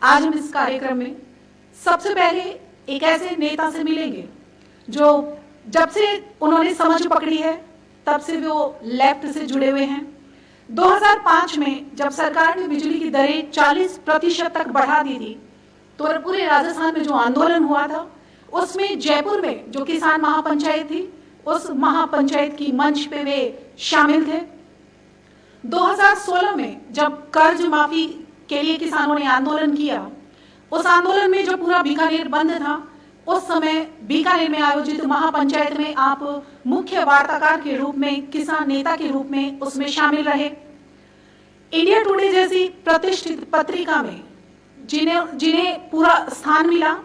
आज हम इस कार्यक्रम में सबसे पहले एक ऐसे नेता से मिलेंगे जो जब से उन्होंने समझ पकड़ी है तब से वो लेफ्ट से जुड़े हुए हैं। 2005 में जब सरकार ने बिजली की दरें 40% तक बढ़ा दी थी तो पूरे राजस्थान में जो आंदोलन हुआ था उसमें जयपुर में जो किसान महापंचायत थी उस महापंचायत की मंच पे वे शामिल थे। 2016 में जब कर्ज माफी के लिए किसानों ने आंदोलन किया, उस आंदोलन में जो पूरा बीकानेर बंद था, उस समय बीकानेर में आयोजित महापंचायत में आप मुख्य वार्ताकार के रूप में, किसान नेता के रूप में उसमें शामिल रहे। इंडिया टुडे जैसी प्रतिष्ठित पत्रिका में जिन्हें पूरा स्थान मिला,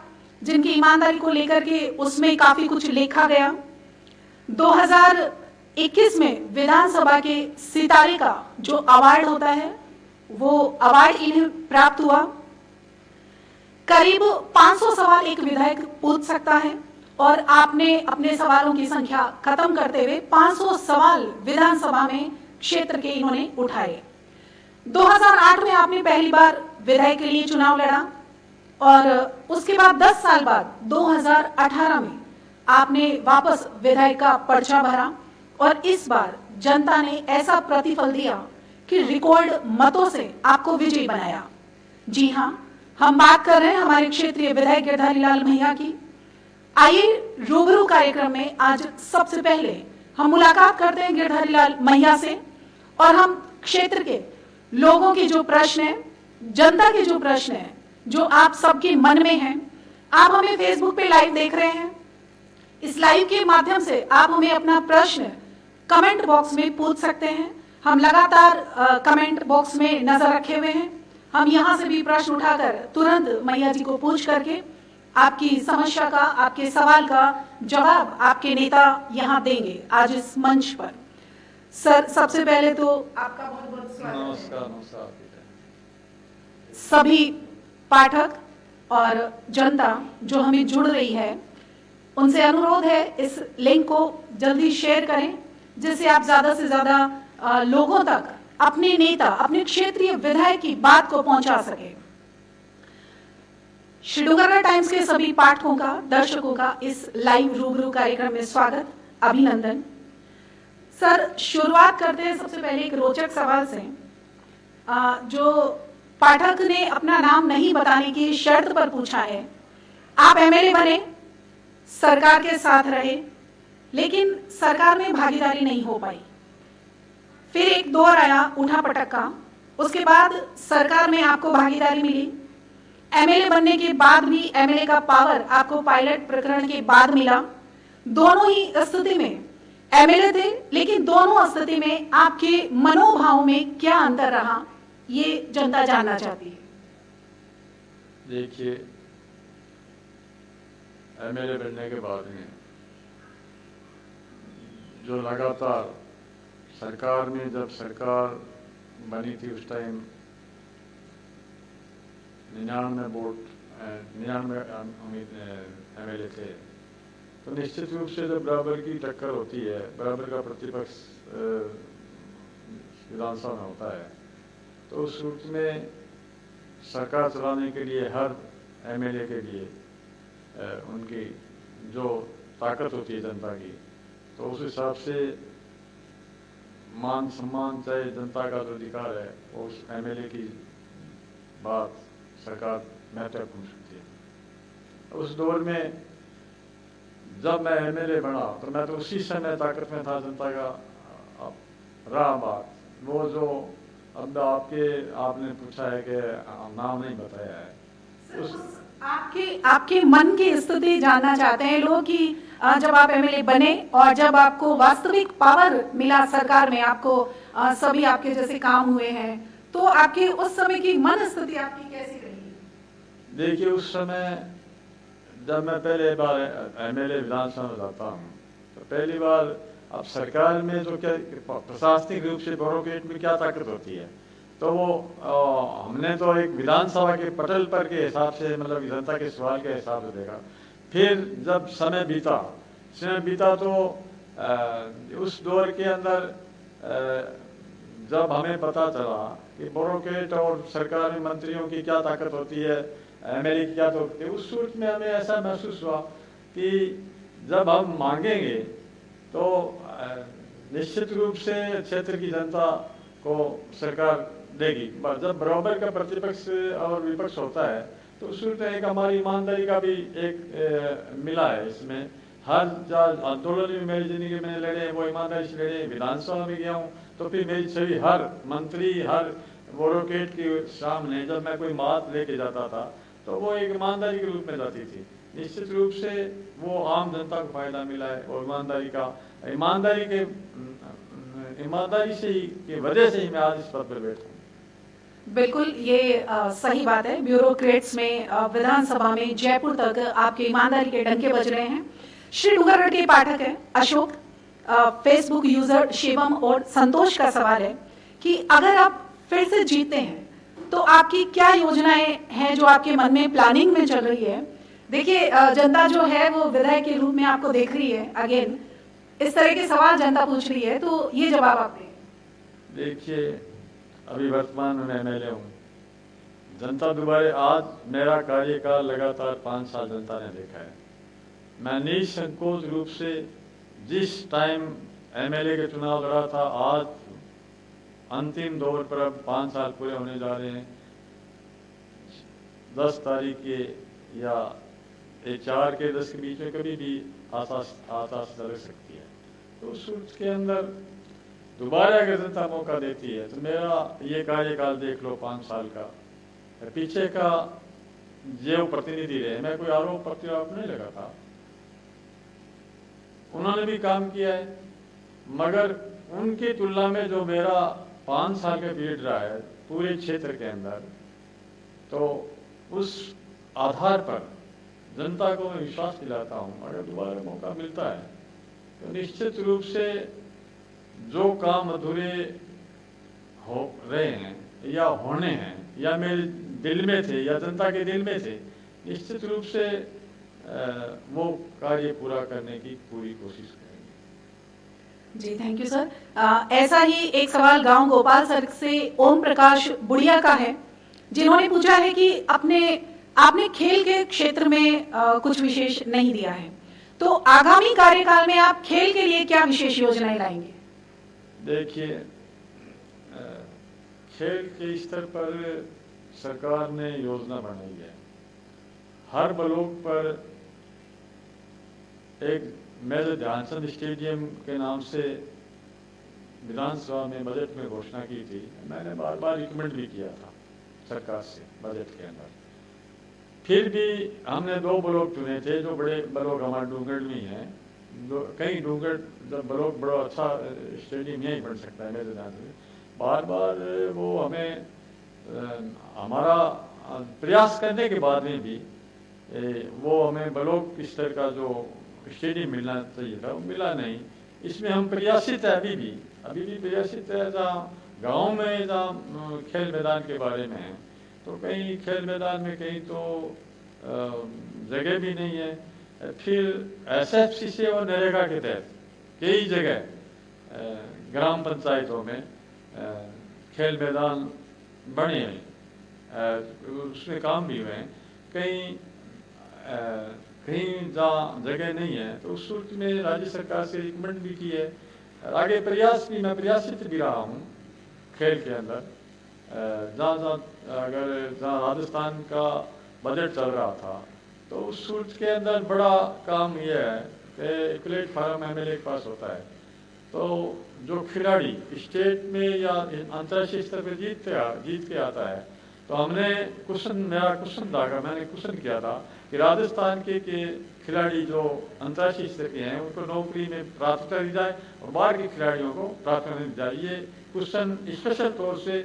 जिनकी ईमानदारी को लेकर के उसमें काफी कुछ लिखा गया। 2021 में विधानसभा के सितारे का जो अवार्ड होता है वो अवार्ड इन्हें प्राप्त हुआ। करीब 500 सवाल एक विधायक पूछ सकता है और आपने अपने सवालों की संख्या खत्म करते हुए 500 सवाल विधानसभा में क्षेत्र के इन्होंने उठाए। 2008 में आपने पहली बार विधायक के लिए चुनाव लड़ा और उसके बाद 10 साल बाद 2018 में आपने वापस विधायक का पर्चा भरा और इस बार जनता ने ऐसा प्रतिफल दिया कि रिकॉर्ड मतों से आपको विजयी बनाया। जी हां, हम बात कर रहे हैं हमारे क्षेत्रीय विधायक गिरधारी लाल मैया की। आइए रूबरू कार्यक्रम में आज सबसे पहले हम मुलाकात करते हैं गिरधारी लाल मैया से और हम क्षेत्र के लोगों के जो प्रश्न है, जनता के जो प्रश्न है, जो आप सबके मन में हैं। आप हमें फेसबुक पे लाइव देख रहे हैं। इस लाइव के माध्यम से आप हमें अपना प्रश्न कमेंट बॉक्स में पूछ सकते हैं। हम लगातार कमेंट बॉक्स में नजर रखे हुए हैं। हम यहां से भी प्रश्न उठाकर तुरंत मैया जी को पूछ करके आपकी समस्या का, आपके सवाल का जवाब आपके नेता यहां देंगे आज इस मंच पर। सर, सबसे पहले तो आपका बहुत बहुत स्वागत। नमस्कार। सभी पाठक और जनता जो हमें जुड़ रही है उनसे अनुरोध है इस लिंक को जल्दी शेयर करें जिससे आप ज्यादा से ज्यादा लोगों तक अपने नेता, अपने क्षेत्रीय विधायक की बात को पहुंचा सके। श्री डूंगरगढ़ टाइम्स के सभी पाठकों का, दर्शकों का इस लाइव रूबरू कार्यक्रम में स्वागत, अभिनंदन। सर, शुरुआत करते हैं सबसे पहले एक रोचक सवाल से। जो पाठक ने अपना नाम नहीं बताने की शर्त पर पूछा है। आप एमएलए बने, सरकार के साथ रहे, लेकिन सरकार में भागीदारी नहीं हो पाई। फिर एक दौर आया उठा पटक का, उसके बाद सरकार में आपको भागीदारी मिली। एमएलए बनने के बाद भी एमएलए का पावर आपको पायलट प्रकरण के बाद मिला। दोनों ही स्थिति में एमएलए थे, लेकिन दोनों स्थिति में आपके मनोभाव में क्या अंतर रहा, ये जनता जानना चाहती है। देखिए, एमएलए बनने के बाद में जो लगातार सरकार में, जब सरकार बनी थी उस टाइम 99 वोट, 99 एमएलए थे, तो निश्चित रूप से जब बराबर की टक्कर होती है, बराबर का प्रतिपक्ष विधानसभा में होता है, तो उस रूप में सरकार चलाने के लिए हर एमएलए के लिए उनकी जो ताकत होती है जनता की, तो उस हिसाब से मान सम्मान, चाहे जनता का जो अधिकार है, वो उस एमएलए की बात सरकार महत्वपूर्ण सकती है। उस दौर में जब मैं एमएलए बना तो मैं तो उसी समय ताकत में था जनता का। रहा बात वो जो अब आपने पूछा है कि नाम नहीं बताया है, उस आपके मन की स्थिति जानना चाहते हैं लोग कि जब आप एमएलए बने और जब आपको वास्तविक पावर मिला सरकार में, आपको सभी आपके जैसे काम हुए हैं, तो आपके उस समय की मन स्थिति आपकी कैसी रही? देखिए, उस समय जब मैं पहले बार एमएलए विधानसभा में जाता हूँ तो पहली बार अब सरकार में जो क्या प्रशासनिक रूप से ब्यूरोक्रेट में क्या ताकत होती है, तो वो हमने तो एक विधानसभा के पटल पर के हिसाब से, मतलब जनता के सवाल के हिसाब से देखा। फिर जब समय बीता तो उस दौर के अंदर जब हमें पता चला कि ब्यूरोक्रेट और सरकारी मंत्रियों की क्या ताकत होती है, एमएलए की क्या ताकत है। उस सूरत में हमें ऐसा महसूस हुआ कि जब हम मांगेंगे तो निश्चित रूप से क्षेत्र की जनता को सरकार देगी, पर जब बराबर का प्रतिपक्ष और विपक्ष होता है तो उस सूरत में एक हमारी ईमानदारी का भी एक मिला है इसमें। हर आंदोलन में मेरी जिंदगी में लड़े, वो ईमानदारी से लड़े। विधानसभा में गया हूँ तो फिर मेरी छवि हर मंत्री, हर ब्यूरोक्रेट के सामने जब मैं कोई बात लेके जाता था तो वो एक ईमानदारी के रूप में जाती थी। निश्चित रूप से वो आम जनता को फायदा मिला है और ईमानदारी से ही की वजह से ही मैं आज इस पद पर बैठा हूँ। बिल्कुल, ये सही बात है। ब्यूरोक्रेट्स में विधानसभा में जयपुर तक आपके ईमानदारी के डंके बज रहे हैं। श्री डूंगरगढ़ के पाठक है अशोक, फेसबुक यूजर शिवम और संतोष का सवाल है कि अगर आप फिर से जीते हैं तो आपकी क्या योजनाएं हैं जो आपके मन में प्लानिंग में चल रही है। देखिए, जनता जो है वो विधायक के रूप में आपको देख रही है। अगेन इस तरह के सवाल जनता पूछ रही है, तो ये जवाब आप दें। देखिए, अभी वर्तमान में एमएलए हूँ, जनता दोबारा आज मेरा कार्यकाल लगातार 5 साल जनता ने देखा है। मैं निसंकोच रूप से जिस टाइम एमएलए के चुनाव लड़ा था, आज अंतिम दौर पर अब 5 साल पूरे होने जा रहे हैं। 10 तारीख के या 4 के 10 के बीच में कभी भी आसास लग सकती है। तो उस सूरत के अंदर दोबारा अगर जनता मौका देती है तो मेरा ये कार्यकाल देख लो 5 साल का। पीछे का जो प्रतिनिधि रहे, मैं कोई आरोप प्रत्यारोप नहीं लगा था, उन्होंने भी काम किया है, मगर उनकी तुलना में जो मेरा 5 साल का पीरियड रहा है पूरे क्षेत्र के अंदर, तो उस आधार पर जनता को मैं विश्वास दिलाता हूँ अगर दोबारा मौका मिलता है तो निश्चित रूप से जो काम अधूरे हो रहे हैं या होने हैं या मेरे दिल में थे या जनता के दिल में थे, निश्चित रूप से वो कार्य पूरा करने की पूरी कोशिश करेंगे। जी, थैंक यू सर। ऐसा ही एक सवाल गांव गोपाल सर से ओम प्रकाश बुढ़िया का है, जिन्होंने पूछा है कि आपने खेल के क्षेत्र में कुछ विशेष नहीं दिया है, तो आगामी कार्यकाल में आप खेल के लिए क्या विशेष योजनाएं लाएंगे। देखिए, खेल के स्तर पर सरकार ने योजना बनाई है। हर ब्लॉक पर एक मेजर ध्यानचंद स्टेडियम के नाम से विधानसभा में बजट में घोषणा की थी। मैंने बार बार रिकमेंड भी किया था सरकार से बजट के अंदर। फिर भी हमने 2 ब्लॉक चुने थे जो बड़े ब्लॉक हमारे डूंगरगढ़ में हैं। कई डूंगरगढ़ ब्लॉक बड़ा अच्छा स्टेडियम यहीं बन सकता है मेरे ध्यान से। बार बार वो हमें हमारा प्रयास करने के बाद में भी वो हमें ब्लॉक स्तर का जो स्टेडियम मिलना चाहिए था वो मिला नहीं। इसमें हम प्रयासित है, अभी भी प्रयासित है। जहाँ गाँव में जहाँ खेल मैदान के बारे में है तो कहीं खेल मैदान में कहीं तो जगह भी नहीं है। फिर एसएफसी से और नरेगा के तहत कई जगह ग्राम पंचायतों में खेल मैदान बने हैं, उसमें काम भी हुए हैं। कहीं जहाँ जगह नहीं है तो उस सूरत में राज्य सरकार से रिकमेंड भी की है। आगे मैं प्रयासित भी रहा हूँ खेल के अंदर। जहाँ राजस्थान का बजट चल रहा था तो उस सूरत के अंदर बड़ा काम यह है कि प्लेटफार्म एमएलए के पास होता है, तो जो खिलाड़ी स्टेट में या अंतर्राष्ट्रीय स्तर पर जीत के आता है तो हमने मैंने क्वेश्चन किया था कि राजस्थान के खिलाड़ी जो अंतर्राष्ट्रीय स्तर के हैं उनको नौकरी में प्राथमिकता दी जाए और बाहर के खिलाड़ियों को प्राथमिकता दी जाए। ये क्वेश्चन स्पेशल तौर से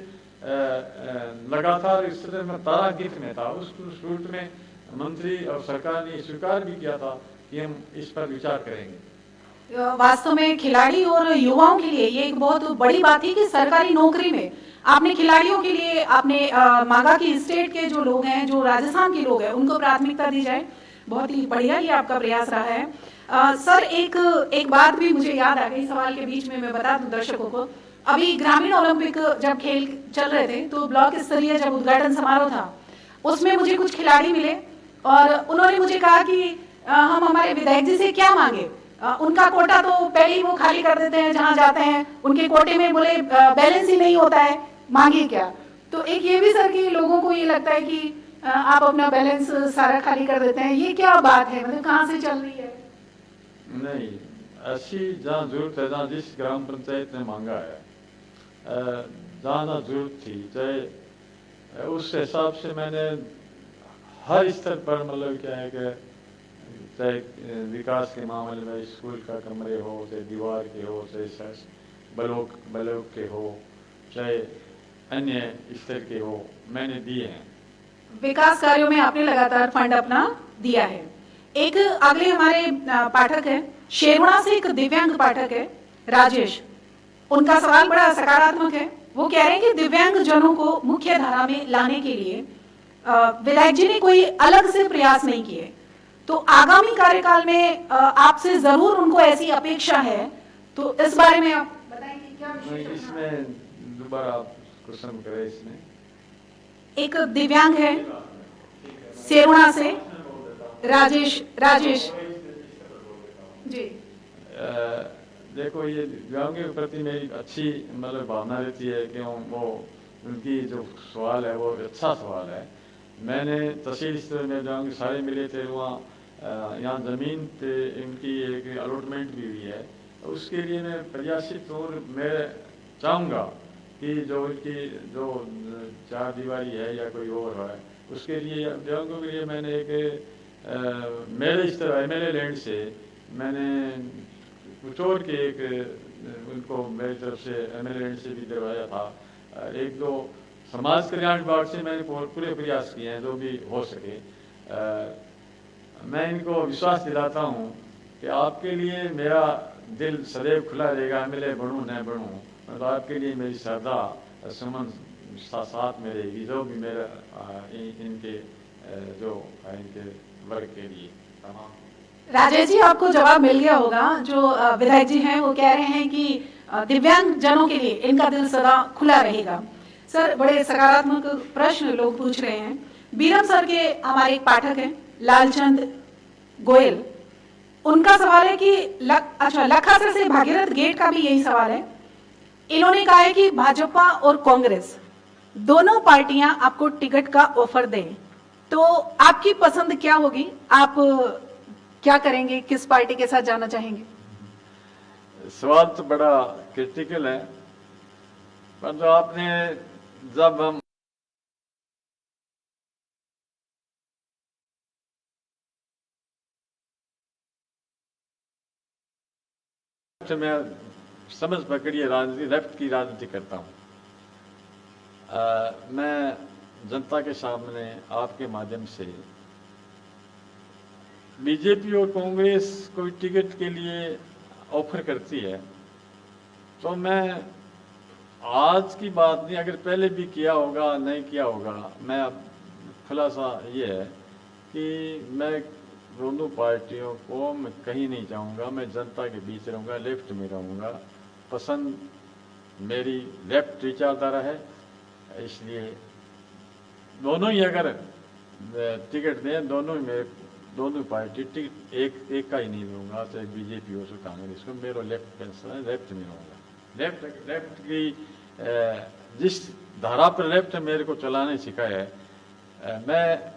लगातार इस तरह में तारांकित में था। उस रूट में मंत्री और सरकार ने स्वीकार भी किया था कि हम इस पर विचार करेंगे। वास्तव में खिलाड़ी और युवाओं के लिए ये एक बहुत बड़ी बात है कि सरकारी नौकरी में आपने खिलाड़ियों के लिए आपने मांगा कि स्टेट के जो लोग हैं, जो राजस्थान के लोग हैं, उनको प्राथमिकता दी जाए। बहुत ही बढ़िया ये आपका प्रयास रहा है। सर, एक बात भी मुझे याद आ गई सवाल के बीच में, मैं बता दूं दर्शकों को। अभी ग्रामीण ओलंपिक जब खेल चल रहे थे तो ब्लॉक स्तरीय जब उद्घाटन समारोह था उसमें मुझे कुछ खिलाड़ी मिले और उन्होंने मुझे कहा कि हम हमारे विधायक जी से क्या मांगे, उनका कोटा तो पहले ही वो खाली कर देते हैं जहां जाते हैं, उनके कोटे में बोले बैलेंस ही नहीं होता है, मांगे क्या। तो एक ये भी सर कि लोगों को ये लगता है कि आप अपना बैलेंस सारा खाली कर देते हैं, ये क्या बात है, मतलब कहाँ से चल रही है? नहीं, ऐसी जहाँ जरूरत है, जहाँ जिस ग्राम पंचायत ने मांगा है, जहाँ जहाँ जरूरत थी, चाहे उस हिसाब से मैंने हर स्तर पर मतलब क्या है कि चाहे विकास के मामले में स्कूल का कमरे हो, चाहे दीवार के हो, चाहे ब्लॉक के हो, चाहे अन्य स्तर के हो, मैंने दिए हैं। विकास कार्यों में आपने लगातार फंड अपना दिया है। एक अगले हमारे पाठक है, शेरवणा से एक दिव्यांग पाठक है राजेश, उनका सवाल बड़ा सकारात्मक है। वो कह रहे हैं कि दिव्यांग जनों को मुख्य धारा में लाने के लिए विधायक जी ने कोई अलग से प्रयास नहीं किए, तो आगामी कार्यकाल में आपसे जरूर उनको ऐसी अपेक्षा है, तो इस बारे में आप बताएं कि क्या विशेष। इसमें दोबारा आप क्वेश्चन करें। इसमें एक दिव्यांग है शेरवणा से राजेश जी। देखो, ये दिव्यांगों के प्रति मेरी अच्छी मतलब भावना रहती है कि वो उनकी जो सवाल है वो अच्छा सवाल है। मैंने तहसील स्तर में जाऊँगे सारे मिले थे, वहाँ यहाँ ज़मीन पे इनकी एक अलॉटमेंट भी हुई है, उसके लिए मैं प्रयासित और मैं चाहूँगा कि जो इनकी जो चार दीवारी है या कोई और है, उसके लिए दिव्यांगों के लिए मैंने एक मेरे स्तर MLA लैंड से मैंने कुछ और के एक उनको मेरी तरफ से MLA लैंड से भी दिलवाया था। एक दो समाज कल्याण विभाग से मैंने पूरे प्रयास किए हैं जो भी हो सके। मैं इनको विश्वास दिलाता हूँ कि आपके लिए मेरा दिल सदैव खुला रहेगा, MLA बनूँ न बनूँ, तो आपके लिए मेरी श्रद्धा सुमन साथ में रहेगी, जो भी मेरा इनके वर्ग के लिए तमाम। राजेश जी, आपको जवाब मिल गया होगा। जो विधायक जी हैं वो कह रहे हैं कि दिव्यांग जनों के लिए इनका दिल सदा खुला रहेगा। सर, बड़े सकारात्मक प्रश्न लोग पूछ रहे हैं। बीरम सर के हमारे एक पाठक हैं लालचंद गोयल, उनका सवाल है कि लखासर से भागीरथ गेट का भी यही सवाल है। इन्होंने कहा है कि भाजपा और कांग्रेस दोनों पार्टियां आपको टिकट का ऑफर दें, तो आपकी पसंद क्या होगी? आप क्या करेंगे, किस पार्टी के साथ जाना चाहेंगे? सवाल तो बड़ा क्रिटिकल है, पर तो आपने जब हम मैं समझ पकड़िए राजनीति, लेफ्ट की राजनीति करता हूँ। मैं जनता के सामने आपके माध्यम से बीजेपी और कांग्रेस कोई टिकट के लिए ऑफर करती है तो मैं आज की बात नहीं, अगर पहले भी किया होगा नहीं किया होगा, मैं अब खुलासा ये है कि मैं दोनों पार्टियों को मैं कहीं नहीं जाऊंगा, मैं जनता के बीच रहूंगा, लेफ्ट में रहूंगा। पसंद मेरी लेफ्ट विचारधारा है, इसलिए दोनों ही अगर टिकट दें, दोनों पार्टी टिकट एक का ही नहीं दूंगा, चाहे बीजेपी हो चाहे कांग्रेस को। मेरा लेफ्ट पेंशन है, लेफ्ट में रहूँगा। लेफ्ट की जिस धारा पर लेफ्ट मेरे को चलाने सिखाया है, मैं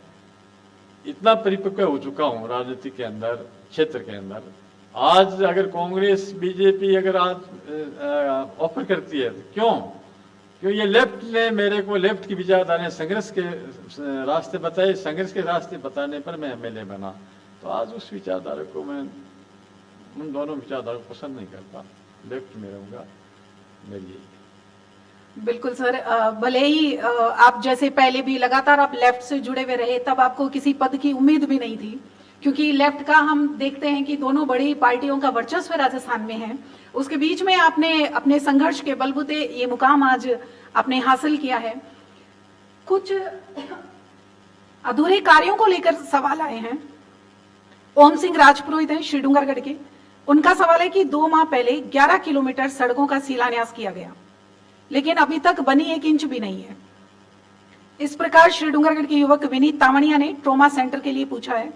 इतना परिपक्व हो चुका हूँ राजनीति के अंदर, क्षेत्र के अंदर। आज अगर कांग्रेस बीजेपी अगर आज ऑफर करती है, क्यों ये लेफ्ट ने मेरे को लेफ्ट की विचारधारा संघर्ष के रास्ते बताए, संघर्ष के रास्ते बताने पर मैं MLA बना। तो आज उस विचारधारा को मैं उन दोनों विचारधारा को पसंद नहीं करता, लेफ्ट में रहूंगा। मेरी बिल्कुल सर, भले ही आप जैसे पहले भी लगातार आप लेफ्ट से जुड़े हुए रहे, तब आपको किसी पद की उम्मीद भी नहीं थी, क्योंकि लेफ्ट का हम देखते हैं कि दोनों बड़ी पार्टियों का वर्चस्व राजस्थान में है। उसके बीच में आपने अपने संघर्ष के बलबूते ये मुकाम आज आपने हासिल किया है। कुछ अधूरे कार्यों को लेकर सवाल आए हैं। ओम सिंह राजपुरोहित हैं श्रीडूंगरगढ़ के, उनका सवाल है कि 2 माह पहले 11 किलोमीटर सड़कों का शिलान्यास किया गया, लेकिन अभी तक बनी 1 इंच भी नहीं है। इस प्रकार श्री डूंगरगढ़ के युवक विनीत तावणिया ने ट्रॉमा सेंटर के लिए पूछा है।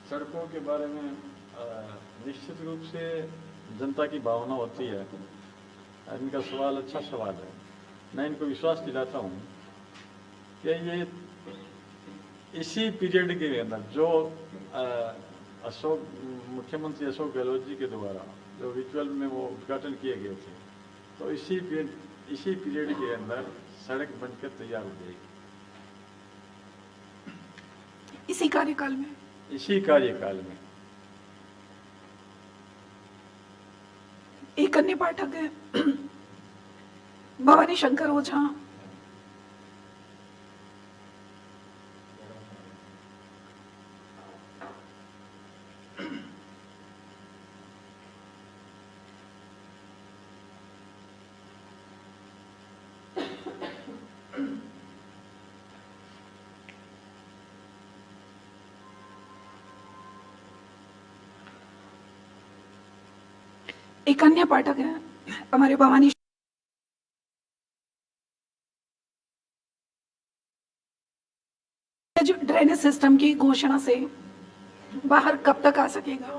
सड़कों के बारे में निश्चित रूप से जनता की भावना होती है। इनका सवाल अच्छा सवाल है। मैं इनको विश्वास दिलाता हूँ कि ये इसी पीरियड के अंदर जो मुख्यमंत्री अशोक गहलोत जी के द्वारा जो विजुअल में वो उद्घाटन किए गए थे, तो इसी पीरियड के अंदर सड़क बनकर तैयार हो जाएगी। इसी कार्यकाल में एक अन्य पाठक है भवानी शंकर ओझा। एक अन्य पाठक है हमारे भवानी जो ड्रेनेज सिस्टम की घोषणा से बाहर कब तक आ सकेगा?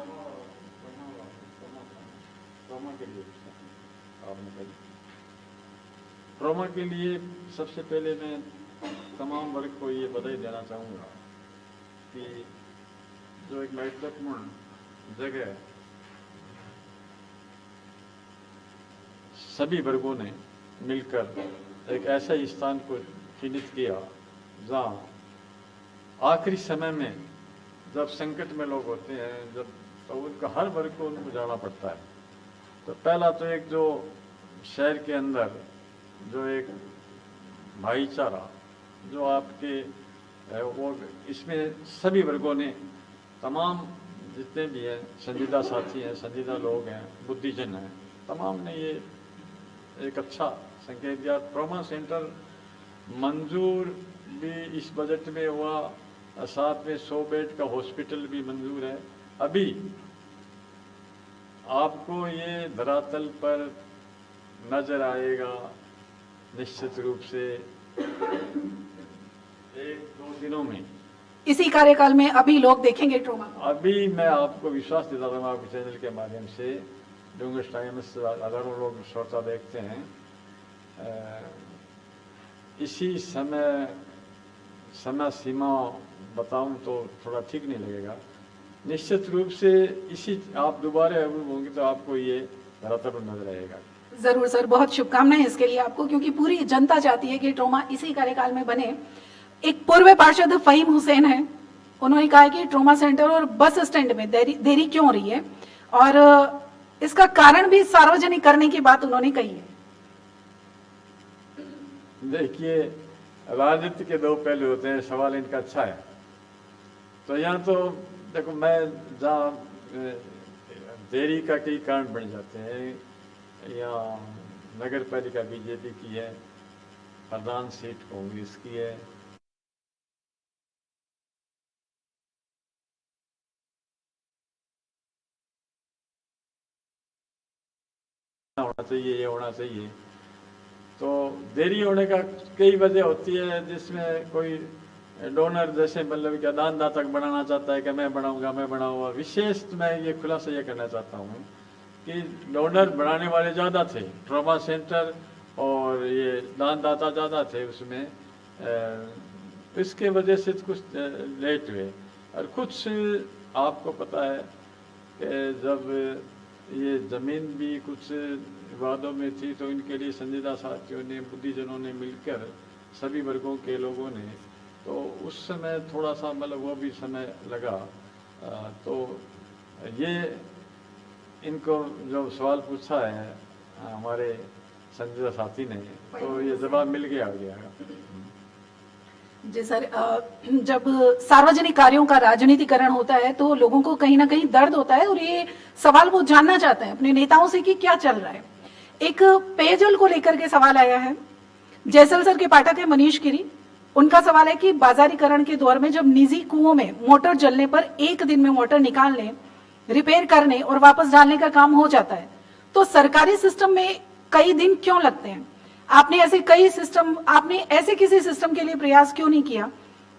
ट्रॉमा के लिए सबसे पहले मैं तमाम वर्ग को ये बधाई देना चाहूँगा कि जो एक महत्वपूर्ण जगह सभी वर्गों ने मिलकर एक ऐसा स्थान को चिन्हित किया जहाँ आखिरी समय में जब संकट में लोग होते हैं, जब तो उनका हर वर्ग को उनको जाना पड़ता है। तो पहला तो एक जो शहर के अंदर जो एक भाईचारा जो आपके वो इसमें सभी वर्गों ने तमाम जितने भी हैं संजीदा साथी हैं, संजीदा लोग हैं, बुद्धिजन हैं, तमाम ने ये एक अच्छा संकेत दिया। ट्रॉमा सेंटर मंजूर भी इस बजट में हुआ, साथ में 100 बेड का हॉस्पिटल भी मंजूर है। अभी आपको ये धरातल पर नजर आएगा निश्चित रूप से 1-2 दिनों में। इसी कार्यकाल में अभी लोग देखेंगे ट्रॉमा। अभी मैं आपको विश्वास दिलाता हूँ आपके चैनल के माध्यम से, डूंगरगढ़ टाइम्स हजारों लोग श्रोता देखते हैं, इसी समय सीमा बताऊं तो थोड़ा ठीक नहीं लगेगा। निश्चित रूप से इसी आप दोबारा होंगे तो आपको ये धरातल पर नजर आएगा। जरूर सर, बहुत शुभकामनाएं इसके लिए आपको, क्योंकि पूरी जनता चाहती है कि ट्रॉमा इसी कार्यकाल में बने। एक पूर्व पार्षद फहीम हुसैन है, उन्होंने कहा कि ट्रॉमा सेंटर और बस स्टैंड में देरी क्यों हो रही है, और इसका कारण भी सार्वजनिक करने की बात उन्होंने कही है। देखिए, राजनीति के 2 पहलू होते हैं। सवाल इनका अच्छा है। तो यहाँ तो देखो, मैं जहाँ देरी का कई कारण बन जाते हैं, या नगर पालिका बीजेपी की है, प्रधान सीट कांग्रेस की है, होना चाहिए, ये होना चाहिए। तो देरी होने का कई वजह होती है, जिसमें कोई डोनर जैसे मतलब क्या दानदाता बनाना चाहता है कि मैं बनाऊंगा। विशेष मैं ये खुलासा ये करना चाहता हूँ कि डोनर बनाने वाले ज़्यादा थे ट्रॉमा सेंटर, और ये दानदाता ज़्यादा थे उसमें। इसके वजह से कुछ लेट हुए। और कुछ आपको पता है कि जब ये ज़मीन भी कुछ विवादों में थी, तो इनके लिए संजीदा साथियों ने, बुद्धिजनों ने मिलकर, सभी वर्गों के लोगों ने, तो उस समय थोड़ा सा मतलब वो भी समय लगा। तो ये इनको जो सवाल पूछा है हमारे संजीदा साथी ने, तो ये जवाब मिल गया जी सर, जब सार्वजनिक कार्यों का राजनीतिकरण होता है तो लोगों को कहीं ना कहीं दर्द होता है, और ये सवाल वो जानना चाहते हैं अपने नेताओं से कि क्या चल रहा है। एक पेयजल को लेकर के सवाल आया है। जयसल सर के पाठक है मनीष गिरी, उनका सवाल है कि बाजारीकरण के दौर में जब निजी कुओं में मोटर जलने पर एक दिन में मोटर निकालने, रिपेयर करने और वापस डालने का काम हो जाता है, तो सरकारी सिस्टम में कई दिन क्यों लगते हैं? आपने ऐसे किसी सिस्टम के लिए प्रयास क्यों नहीं किया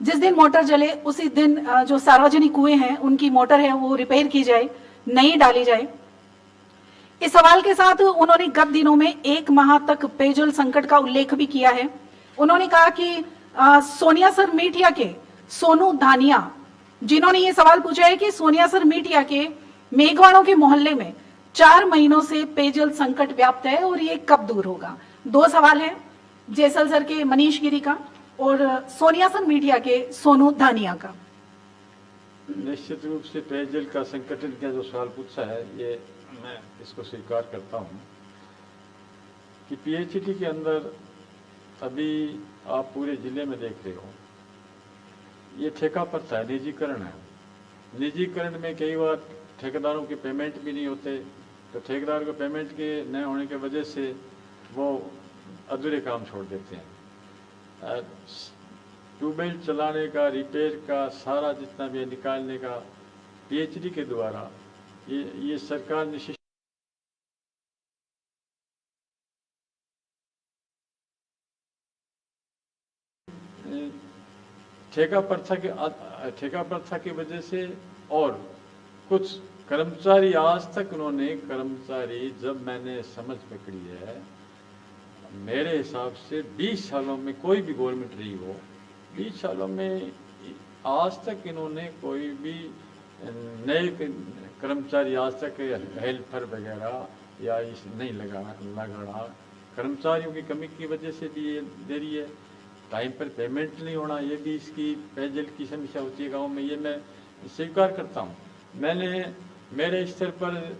जिस दिन मोटर जले उसी दिन जो सार्वजनिक कुएं हैं उनकी मोटर है वो रिपेयर की जाए, नई डाली जाए? इस सवाल के साथ उन्होंने गत दिनों में 1 माह तक पेयजल संकट का उल्लेख भी किया है। उन्होंने कहा कि सोनिया सर मीठिया के सोनू धानिया, जिन्होंने ये सवाल पूछा है कि सोनिया सर मीठिया के मेघवाड़ों के मोहल्ले में 4 महीनों से पेयजल संकट व्याप्त है और ये कब दूर होगा? 2 सवाल है, जैसलसर के मनीष गिरी का और सोनिया सर मीठिया के सोनू धानिया का। निश्चित रूप से पेयजल का संकट का जो सवाल पूछा है, ये मैं इसको स्वीकार करता हूँ कि पीएचडी के अंदर अभी आप पूरे जिले में देख रहे हो, ये ठेका प्रथा है, निजीकरण है। निजीकरण में कई बार ठेकेदारों के पेमेंट भी नहीं होते, तो ठेकेदार को पेमेंट के न होने की वजह से वो अधूरे काम छोड़ देते हैं। ट्यूबवेल चलाने का, रिपेयर का, सारा जितना भी निकालने का पीएचडी के द्वारा ये सरकार ने ठेका प्रथा की वजह से, और कुछ कर्मचारी आज तक जब मैंने समझ पकड़ी है, मेरे हिसाब से 20 सालों में कोई भी गवर्नमेंट रही हो, 20 सालों में आज तक इन्होंने कोई भी नए कर्मचारी आज तक हेल्पर वगैरह या इस नहीं लगाना। कर्मचारियों की कमी की वजह से भी ये देरी है, टाइम पर पेमेंट नहीं होना, ये भी इसकी पेयजल की समस्या होती है गांव में, ये मैं स्वीकार करता हूँ। मैंने मेरे स्तर पर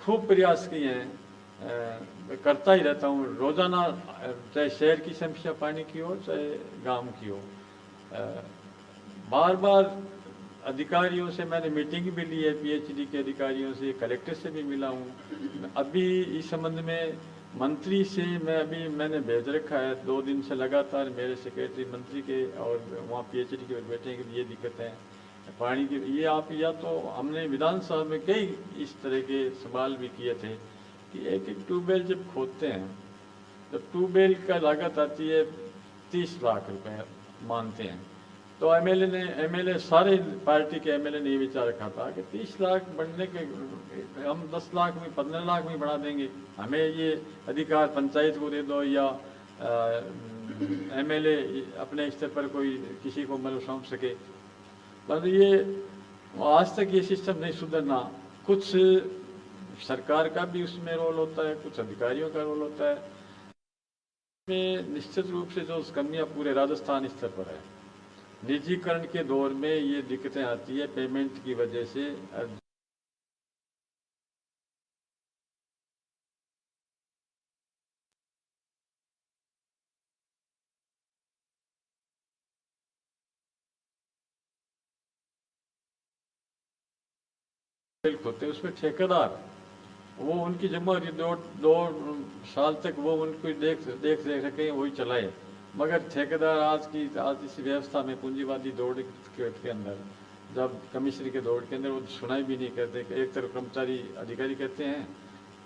खूब प्रयास किए हैं, करता ही रहता हूँ रोज़ाना, चाहे शहर की समस्या पानी की हो चाहे गांव की हो। बार बार अधिकारियों से मैंने मीटिंग भी ली है, पीएचडी के अधिकारियों से, कलेक्टर से भी मिला हूँ। अभी इस संबंध में मंत्री से मैंने भेज रखा है, 2 दिन से लगातार मेरे सेक्रेटरी मंत्री के और वहाँ पीएचडी के बैठे कि ये दिक्कत है पानी की। ये आप या तो हमने विधानसभा में कई इस तरह के सवाल भी किए थे कि एक ट्यूबवेल जब खोदते हैं तो ट्यूबवेल का लागत आती है 30 लाख रुपए मानते हैं, तो एमएलए सारे पार्टी के एमएलए ने ये विचार रखा था कि 30 लाख बढ़ने के हम 10 लाख में 15 लाख में बढ़ा देंगे, हमें ये अधिकार पंचायत को दे दो या एमएलए अपने स्तर पर कोई किसी को मतलब सौंप सके। पर ये आज तक ये सिस्टम नहीं सुधरना। कुछ सरकार का भी उसमें रोल होता है, कुछ अधिकारियों का रोल होता है। में निश्चित रूप से जो कमियां पूरे राजस्थान स्तर पर है, निजीकरण के दौर में ये दिक्कतें आती है पेमेंट की वजह से। होते उसमें ठेकेदार वो उनकी जिम्मेदारी 2 साल तक वो उनको देख सके, वही चलाए। मगर ठेकेदार आज इस व्यवस्था में पूंजीवादी दौड़ के अंदर, जब कमिश्नर के दौड़ के अंदर वो सुनाई भी नहीं करते। एक तरफ कर्मचारी अधिकारी कहते हैं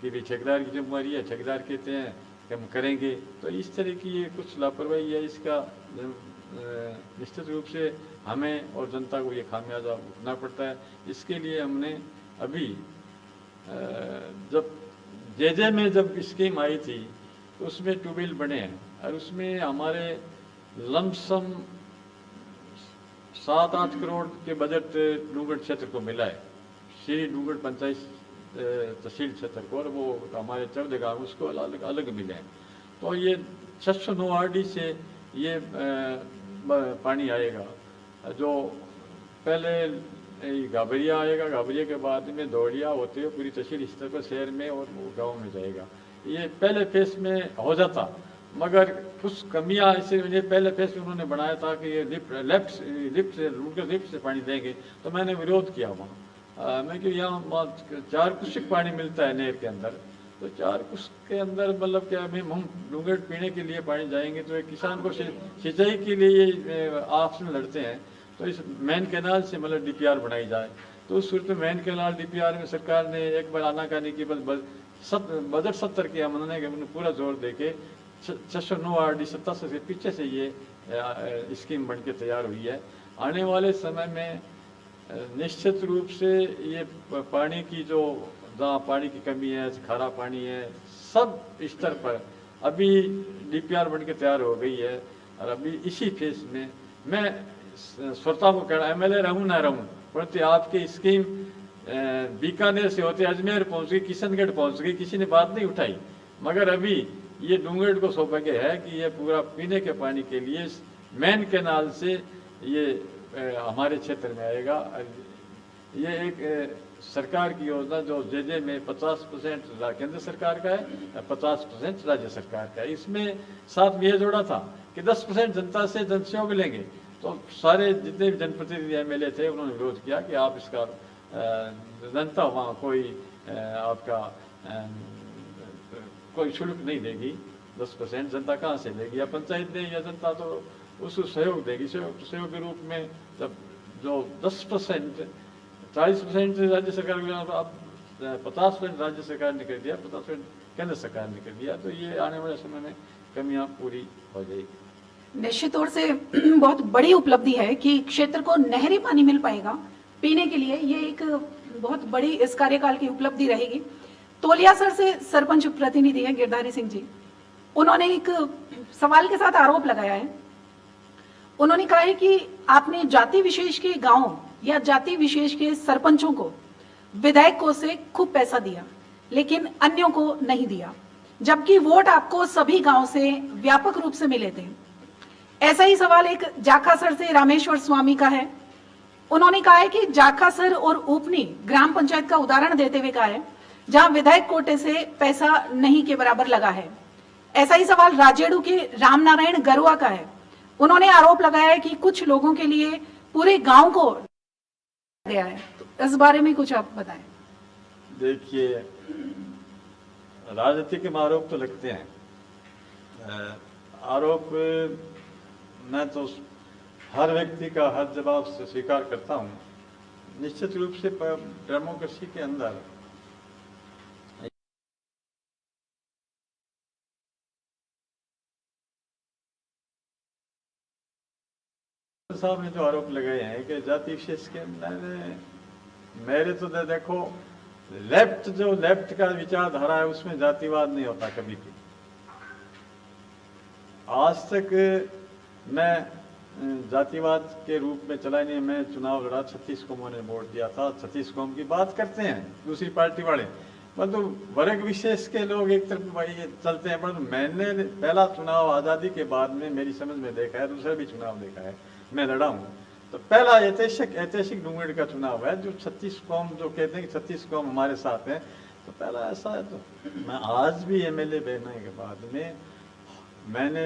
कि भाई ठेकेदार की जिम्मेदारी है, ठेकेदार कहते हैं कि हम करेंगे। तो इस तरह की ये कुछ लापरवाही है, इसका निश्चित रूप से हमें और जनता को ये खामियाजा उठाना पड़ता है। इसके लिए हमने अभी जब जेजे में जब स्कीम आई थी तो उसमें ट्यूबवेल बने हैं और उसमें हमारे लमसम 7-8 करोड़ के बजट डूंगढ़ क्षेत्र को मिला है, श्री डूंगढ़ पंचायत तहसील क्षेत्र को, और वो हमारे 14 गाँव उसको अलग मिले हैं। तो ये 609 आरडी से ये पानी आएगा, जो पहले गाबरिया आएगा, गाबरिया के बाद में दौड़िया होते हुए पूरी तहसील स्तर पर शहर में और गांव में जाएगा। ये पहले फेस में हो जाता, मगर कुछ कमियां ऐसे पहले फेस में उन्होंने बनाया था कि ये लिफ्ट से पानी देंगे, तो मैंने विरोध किया वहाँ। मैं कि यहाँ 4 कुशिक पानी मिलता है नहर के अंदर, तो 4 कुछ के अंदर मतलब क्या अभी हम डूंगरगढ़ पीने के लिए पानी जाएंगे तो एक किसान को सिंचाई के लिए आपस में लड़ते हैं, तो इस मेन कैनाल से मतलब DPR बनाई जाए। तो उस सूरत में मेन कैनाल DPR में सरकार ने एक बार आनाकानी की बजट 70 किया उन्होंने पूरा जोर दे के 609 RD 87 के पीछे से ये स्कीम बन के तैयार हुई है। आने वाले समय में निश्चित रूप से ये पानी की जो जहाँ पानी की कमी है, खारा पानी है, सब स्तर पर अभी DPR बन के तैयार हो गई है। और अभी इसी फेज में मैं श्रोता को कह रहा MLA रहूँ ना रहूँ, परंतु आपकी स्कीम बीकानेर से होते अजमेर पहुँच गई, किशनगढ़ पहुँच गई, किसी ने बात नहीं उठाई। मगर अभी ये डूंगरगढ़ को सौभाग्य है कि ये पूरा पीने के पानी के लिए मेन कैनाल से ये हमारे क्षेत्र में आएगा। ये एक सरकार की योजना जो जे में 50% केंद्र सरकार का है, 50% राज्य सरकार का है। इसमें साथ में ये जोड़ा था कि 10% जनता से जनसहयोग लेंगे। तो सारे जितने भी जनप्रतिनिधि MLA थे उन्होंने विरोध किया कि आप इसका जनता वहाँ कोई आपका कोई शुल्क नहीं देगी, 10% जनता कहाँ से लेगी, या पंचायत देगी या जनता तो उसको सहयोग देगी। सहयोग के रूप में जब जो 10% 40% राज्य सरकार को अब 50% राज्य सरकार ने कर दिया, 50% केंद्र सरकार ने कर दिया, तो ये आने वाले समय में कमियां पूरी हो जाएगी। निश्चित तौर से बहुत बड़ी उपलब्धि है कि क्षेत्र को नहरी पानी मिल पाएगा पीने के लिए। ये एक बहुत बड़ी इस कार्यकाल की उपलब्धि रहेगी। तोलियासर से सरपंच प्रतिनिधि है गिरधारी सिंह जी, उन्होंने एक सवाल के साथ आरोप लगाया है। उन्होंने कहा है कि आपने जाति विशेष के गांव या जाति विशेष के सरपंचों को विधायकों से खूब पैसा दिया लेकिन अन्यों को नहीं दिया, जबकि वोट आपको सभी गांव से व्यापक रूप से मिले थे। ऐसा ही सवाल एक जाखासर से रामेश्वर स्वामी का है। उन्होंने कहा है कि जाखासर और ऊपनी ग्राम पंचायत का उदाहरण देते हुए कहा है जहां विधायक कोटे से पैसा नहीं के बराबर लगा है। ऐसा ही सवाल राजेड़ू के रामनारायण गरुआ का है। उन्होंने आरोप लगाया है कि कुछ लोगों के लिए पूरे गांव को गया है। तो इस बारे में कुछ आप बताएं। देखिए, राजनीति के आरोप तो लगते हैं, आरोप मैं तो हर व्यक्ति का हर जवाब से स्वीकार करता हूं। निश्चित रूप से डेमोक्रेसी के अंदर साहब ने जो आरोप लगाए हैं कि जाति विशेष के, मेरे तो देखो लेफ्ट का विचारधारा है उसमें जातिवाद नहीं होता कभी भी। आज तक मैं जातिवाद के रूप में चला नहीं। मैं चुनाव लड़ा, 36 कौमों ने वोट दिया था। 36 कौम की बात करते हैं दूसरी पार्टी वाले, मतलब वर्ग विशेष के लोग एक तरफ भाई चलते हैं। परंतु मैंने पहला चुनाव आज़ादी के बाद में मेरी समझ में देखा है, दूसरा भी चुनाव देखा है, मैं लड़ा हूँ। तो पहला ऐतिहासिक डूंगरगढ़ का चुनाव है जो 36 कौम जो कहते हैं कि 36 कौम हमारे साथ हैं। तो पहला ऐसा है। तो मैं आज भी MLA बनने के बाद में मैंने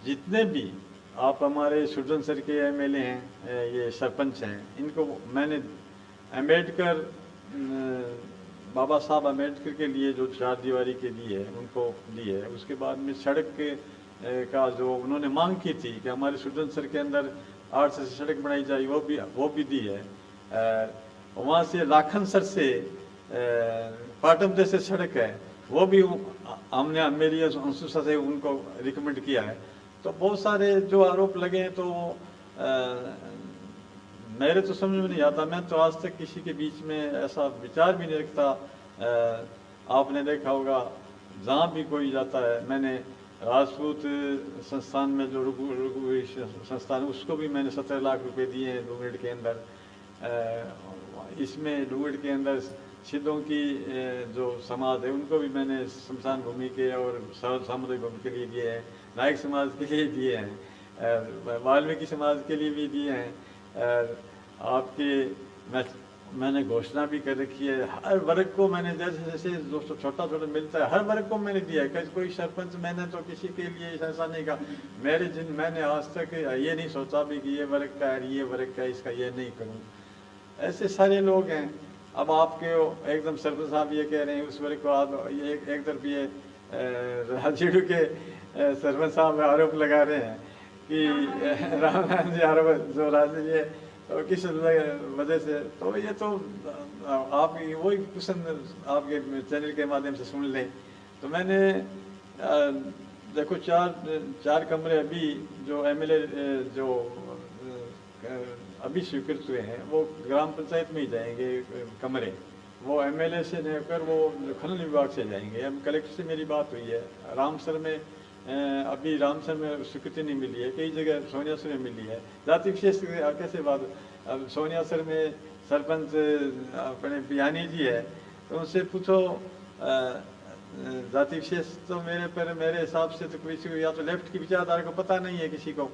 जितने भी आप हमारे सुरजन सर के MLA हैं, ये सरपंच हैं, इनको मैंने अम्बेडकर बाबा साहब अम्बेडकर के लिए जो 4 दीवारी के लिए है उनको दी है। उसके बाद में सड़क का जो उन्होंने मांग की थी कि हमारे सुरजन सर के अंदर 8 से सड़क बनाई जाए, वो भी दी है। वहाँ से लाखन सर से पाटमदे से सड़क है, वो भी हमने मेरी अंशुसा से उनको रिकमेंड किया है। तो बहुत सारे जो आरोप लगे हैं तो मेरे तो समझ में नहीं आता। मैं तो आज तक किसी के बीच में ऐसा विचार भी नहीं रखता। आपने देखा होगा जहाँ भी कोई जाता है, मैंने राजपूत संस्थान में जो रुगु संस्थान उसको भी मैंने 17 लाख रुपए दिए हैं डूंगरगढ़ के अंदर। इसमें डूंगरगढ़ के अंदर सिद्धों की जो समाज है उनको भी मैंने शमशान भूमि के और सामुदायिक भूमि के लिए दिए हैं, नायक समाज के लिए दिए हैं, वाल्मीकि समाज के लिए भी दिए हैं। आपके मैंने घोषणा भी कर रखी है, हर वर्ग को मैंने जैसे जैसे जो छोटा मिलता है हर वर्ग को मैंने दिया है। कोई सरपंच मैंने तो किसी के लिए ऐसा नहीं कहा। मैंने आज तक ये नहीं सोचा भी कि ये वर्ग का है, ये वर्ग का है, इसका ये नहीं करूँ। ऐसे सारे लोग हैं अब आपके एकदम सरपंच साहब ये कह रहे हैं उस वर्ग को आप ये एक तरफ ये राजेडू के सरपंच साहब आरोप लगा रहे हैं कि रामनारायण जी आरोप जो राजे ये तो किस वजह से, तो ये तो आप वही क्वेश्चन आपके चैनल के माध्यम से सुन लें। तो मैंने देखो चार कमरे अभी जो एमएलए जो अभी स्वीकृत हुए हैं वो ग्राम पंचायत में ही जाएंगे कमरे, वो एमएलए से नहीं होकर वो खनन विभाग से जाएंगे। अब कलेक्टर से मेरी बात हुई है, रामसर में अभी रामसर में स्वीकृति नहीं मिली है, कई जगह सोनियासर में मिली है। जाति विशेष कैसे बात, अब सोनियासर में सरपंच अपने बियानी जी है तो उनसे पूछो जाति विशेष, तो मेरे हिसाब से तो किसी को या तो लेफ्ट की विचारधारा को पता नहीं है किसी को।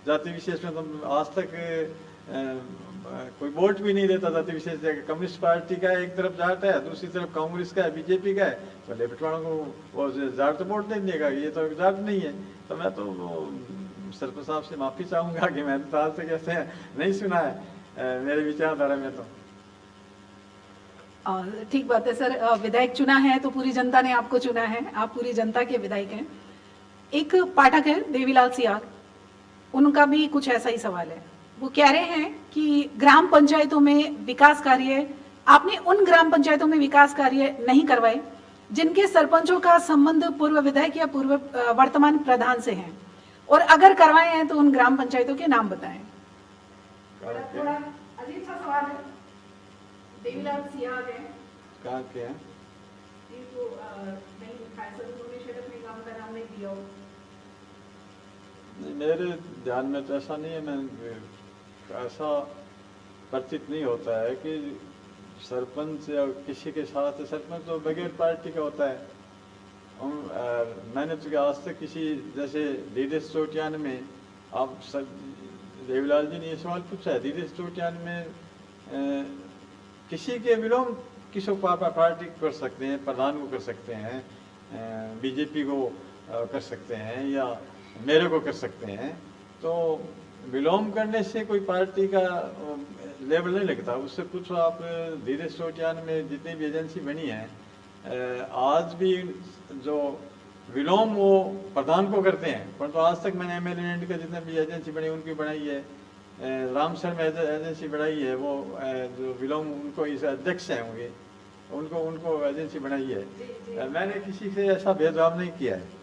जाति विशेष में तो आज तक कोई वोट भी नहीं देता। जाति विशेष कम्युनिस्ट पार्टी का एक तरफ जाट है, दूसरी तरफ कांग्रेस का है, बीजेपी का है, तो लेफ्ट वालों को वो जाट तो वोट नहीं देगा, ये तो जाट नहीं है। तो मैं तो सरपंच साहब से माफ़ी चाहूँगा कि मैंने तो आज तक ऐसे नहीं सुना है मेरे विचारधारा में। तो ठीक बात है सर, विधायक चुना है तो पूरी जनता ने आपको चुना है, आप पूरी जनता के विधायक हैं। एक पाठक है देवीलाल सियार, उनका भी कुछ ऐसा ही सवाल है। वो कह रहे हैं कि ग्राम पंचायतों में विकास कार्य, आपने उन ग्राम पंचायतों में विकास कार्य नहीं करवाए जिनके सरपंचों का संबंध पूर्व विधायक या पूर्व वर्तमान प्रधान से है, और अगर करवाए हैं तो उन ग्राम पंचायतों के नाम बताएं। थोड़ा अजीब सा सवाल है। देवीलाल सियार है, कहाँ के हैं? ये तो नहीं लिखा है सर, उन्होंने शायद अपने गांव का नाम नहीं दिया हो। मेरे ध्यान में तो ऐसा नहीं है, मैं ऐसा प्रतीत नहीं होता है कि सरपंच या किसी के साथ, सरपंच तो बगैर पार्टी का होता है। मैंने तो आज तक किसी जैसे दीदेश चोटियान में, आप देवीलाल जी ने ये सवाल पूछा है, दीदेश चोटियान में किसी के विलोम किसी पार्टी को कर सकते हैं, प्रधान को कर सकते हैं, बीजेपी को कर सकते हैं या मेरे को कर सकते हैं। तो विलोम करने से कोई पार्टी का लेवल नहीं लगता। उससे पूछो आप धीरे चोटियान में जितनी भी एजेंसी बनी है, आज भी जो विलोम वो प्रधान को करते हैं, परंतु तो आज तक मैंने एमएलए का जितने भी एजेंसी बनी उनकी बनाई है, रामसर में एजेंसी बनाई है, वो जो विलोम उनको इस अध्यक्ष हैं होंगे, उनको एजेंसी बनाई है। मैंने किसी से ऐसा भेदभाव नहीं किया है।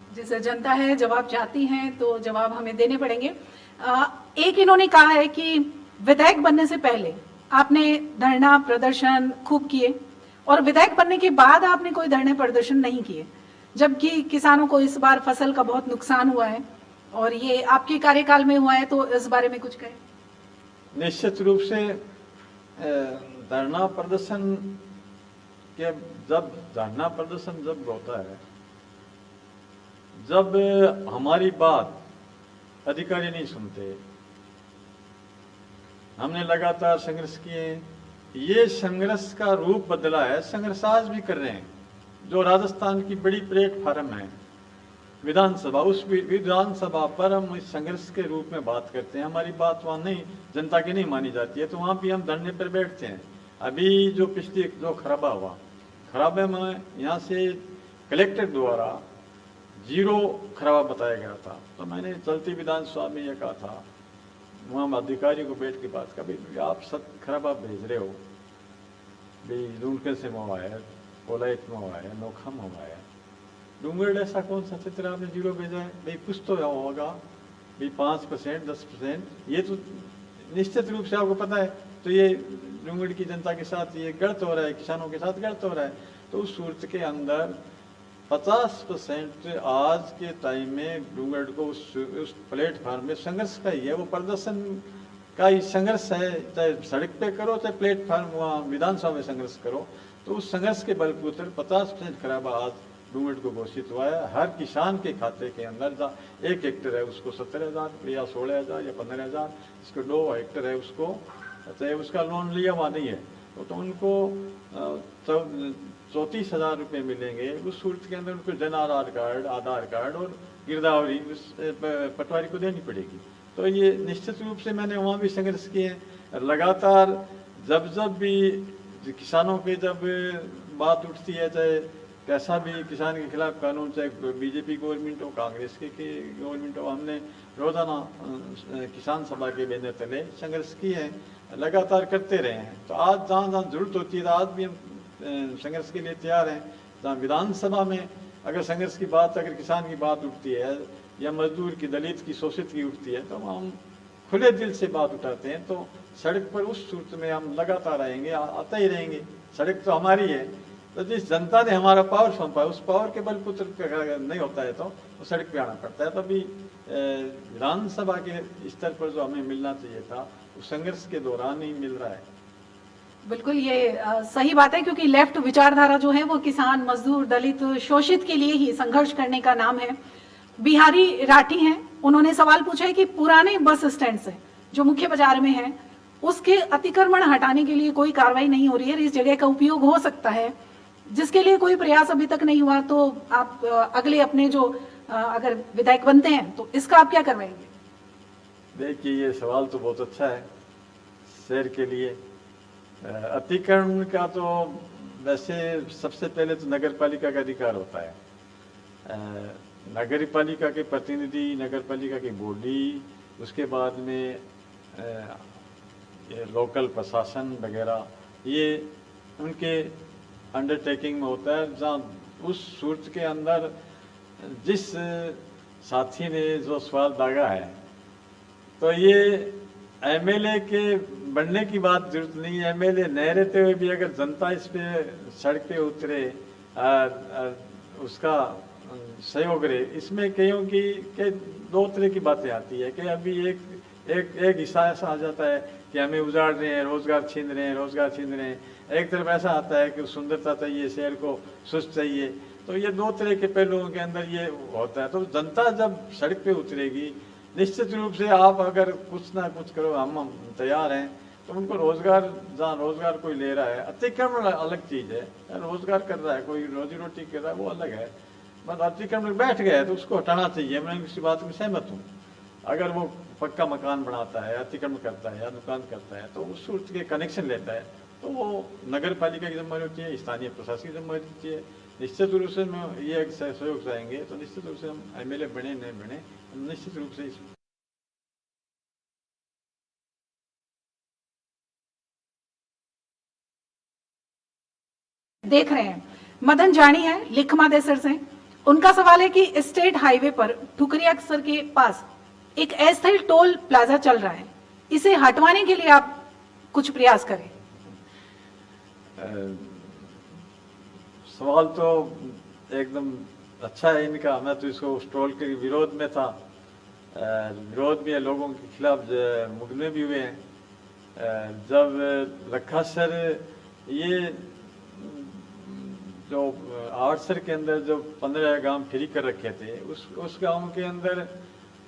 जैसे जनता है, जवाब चाहती हैं तो जवाब हमें देने पड़ेंगे। एक इन्होंने कहा है कि विधायक बनने से पहले आपने धरना प्रदर्शन खूब किए और विधायक बनने के बाद आपने कोई धरने प्रदर्शन नहीं किए, जबकि किसानों को इस बार फसल का बहुत नुकसान हुआ है और ये आपके कार्यकाल में हुआ है, तो इस बारे में कुछ कहें। निश्चित रूप से धरना प्रदर्शन के धरना प्रदर्शन जब होता है, जब हमारी बात अधिकारी नहीं सुनते, हमने लगातार संघर्ष किए। ये संघर्ष का रूप बदला है, संघर्ष आज भी कर रहे हैं। जो राजस्थान की बड़ी प्लेटफार्म है विधानसभा, उस विधानसभा पर हम इस संघर्ष के रूप में बात करते हैं। हमारी बात वहाँ नहीं, जनता की नहीं मानी जाती है, तो वहाँ भी हम धरने पर बैठते हैं। अभी जो पिछले जो खराबे में यहाँ से कलेक्टर द्वारा 0 खराबा बताया गया था, तो मैंने चलती विधानसभा में यह कहा था, वहाँ अधिकारी को बैठ के बात कर, आप सब खराबा भेज रहे हो, भाई डूंगरगढ़ से हुआ है, पोलाइट में हुआ है, नोखा में हुआ है, डूंगरगढ़ ऐसा कौन सा चित्र आपने 0 भेजा है? भाई कुछ तो होगा, भाई 5% 10%, ये तो निश्चित रूप से आपको पता है। तो ये डूंगरगढ़ की जनता के साथ ये गलत हो रहा है, किसानों के साथ गलत हो रहा है। तो उस सूरत के अंदर 50% आज के टाइम में डूंगरगढ़ को उस प्लेटफार्म में संघर्ष का ही है, वो प्रदर्शन का ही संघर्ष है। चाहे सड़क पे करो, चाहे प्लेटफार्म वहाँ विधानसभा में संघर्ष करो, तो उस संघर्ष के बलबूते 50% खराबा आज डूंगरगढ़ को घोषित हुआ है। हर किसान के खाते के अंदर 1 हेक्टेयर है उसको 70,000 या 16,000 या 15,000, जिसको 2 हेक्टेयर है उसको, चाहे उसका लोन लिया हुआ नहीं है तो उनको 34,000 रुपये मिलेंगे। उस सूरत के अंदर उनको जन आधार कार्ड और गिरदावरी उस पटवारी को देनी पड़ेगी। तो ये निश्चित रूप से मैंने वहाँ भी संघर्ष किए हैं। लगातार जब जब भी किसानों पे जब बात उठती है, चाहे कैसा भी किसान के खिलाफ कानून, चाहे बीजेपी गवर्नमेंट हो, कांग्रेस की गवर्नमेंट हो, हमने रोजाना किसान सभा के बैनर तले संघर्ष किए हैं, लगातार करते रहे हैं। तो आज जहाँ जहाँ जरूरत होती है तो आज भी हम संघर्ष के लिए तैयार हैं। जहाँ विधानसभा में अगर संघर्ष की बात, अगर किसान की बात उठती है या मजदूर की, दलित की, शोषित की उठती है, तो हम खुले दिल से बात उठाते हैं। तो सड़क पर उस सूरत में हम लगातार आएंगे, आते ही रहेंगे। सड़क तो हमारी है, तो जिस जनता ने हमारा पावर सौंपा है उस पावर के बलपुत्र नहीं होता है तो सड़क पे आना पड़ता है। तो अभी विधानसभा के स्तर पर जो हमें मिलना चाहिए था वो संघर्ष के दौरान ही मिल रहा है। बिल्कुल ये सही बात है, क्योंकि लेफ्ट विचारधारा जो है वो किसान, मजदूर, दलित, शोषित के लिए ही संघर्ष करने का नाम है। बिहारी राठी हैं, उन्होंने सवाल पूछा है कि पुराने बस स्टैंड से जो मुख्य बाजार में है उसके अतिक्रमण हटाने के लिए कोई कार्रवाई नहीं हो रही है, इस जगह का उपयोग हो सकता है, जिसके लिए कोई प्रयास अभी तक नहीं हुआ। तो आप अगले अपने जो अगर विधायक बनते हैं तो इसका आप क्या करवाएंगे? देखिए, ये सवाल तो बहुत अच्छा है शहर के लिए। अतिक्रमण का तो वैसे सबसे पहले तो नगर पालिका का अधिकार होता है। नगर पालिका के प्रतिनिधि, नगर पालिका की बॉडी, उसके बाद में ये लोकल प्रशासन वगैरह, ये उनके अंडरटेकिंग में होता है। जहाँ उस सूरत के अंदर जिस साथी ने जो सवाल दागा है, तो ये एमएलए के बनने की बात जरूरत नहीं है। एमएलए न रहते हुए भी अगर जनता इस पे सड़क पे उतरे, उसका सहयोग रहे, इसमें कईयों की दो तरह की बातें आती है कि अभी एक हिस्सा ऐसा आ जाता है कि हमें उजाड़ रहे हैं, रोजगार छीन रहे हैं। एक तरफ ऐसा आता है कि सुंदरता चाहिए, शहर को स्वच्छ चाहिए। तो ये दो तरह के पहलुओं के अंदर ये होता है। तो जनता जब सड़क पे उतरेगी, निश्चित रूप से आप अगर कुछ ना कुछ करो, हम तैयार हैं। तो उनको रोजगार, जहाँ रोजगार कोई ले रहा है, अतिक्रमण अलग चीज है, रोजगार कर रहा है कोई, रोजी रोटी कर रहा है, वो अलग है। बस अतिक्रमण बैठ गया है तो उसको हटाना चाहिए। मैं इसी बात में सहमत हूँ। अगर वो पक्का मकान बनाता है, अतिक्रमण करता है या दुकान करता है, तो उस सूरत के कनेक्शन लेता है, तो वो नगर पालिका की जिम्मेदारी होती है, स्थानीय प्रशासन की जिम्मेदारी होती है। निश्चित रूप से हम ये सहयोग चाहेंगे, तो निश्चित रूप से हम एमएलए बने नहीं बने, हम निश्चित रूप से देख रहे हैं। मदन जानी है लिखमा देसर से, उनका सवाल है कि स्टेट हाईवे पर ठुकरियासर के पास एक अस्थायी टोल प्लाजा चल रहा है, इसे हटवाने के लिए आप कुछ प्रयास करें। सवाल तो एकदम अच्छा है इनका। मैं तो इसको उस टोल के विरोध में था, विरोध में लोगों के खिलाफ मुकदमे भी हुए हैं। जब लखासर, ये जो आड़सर के अंदर जो 15 गांव फ्री कर रखे थे, उस गांव के अंदर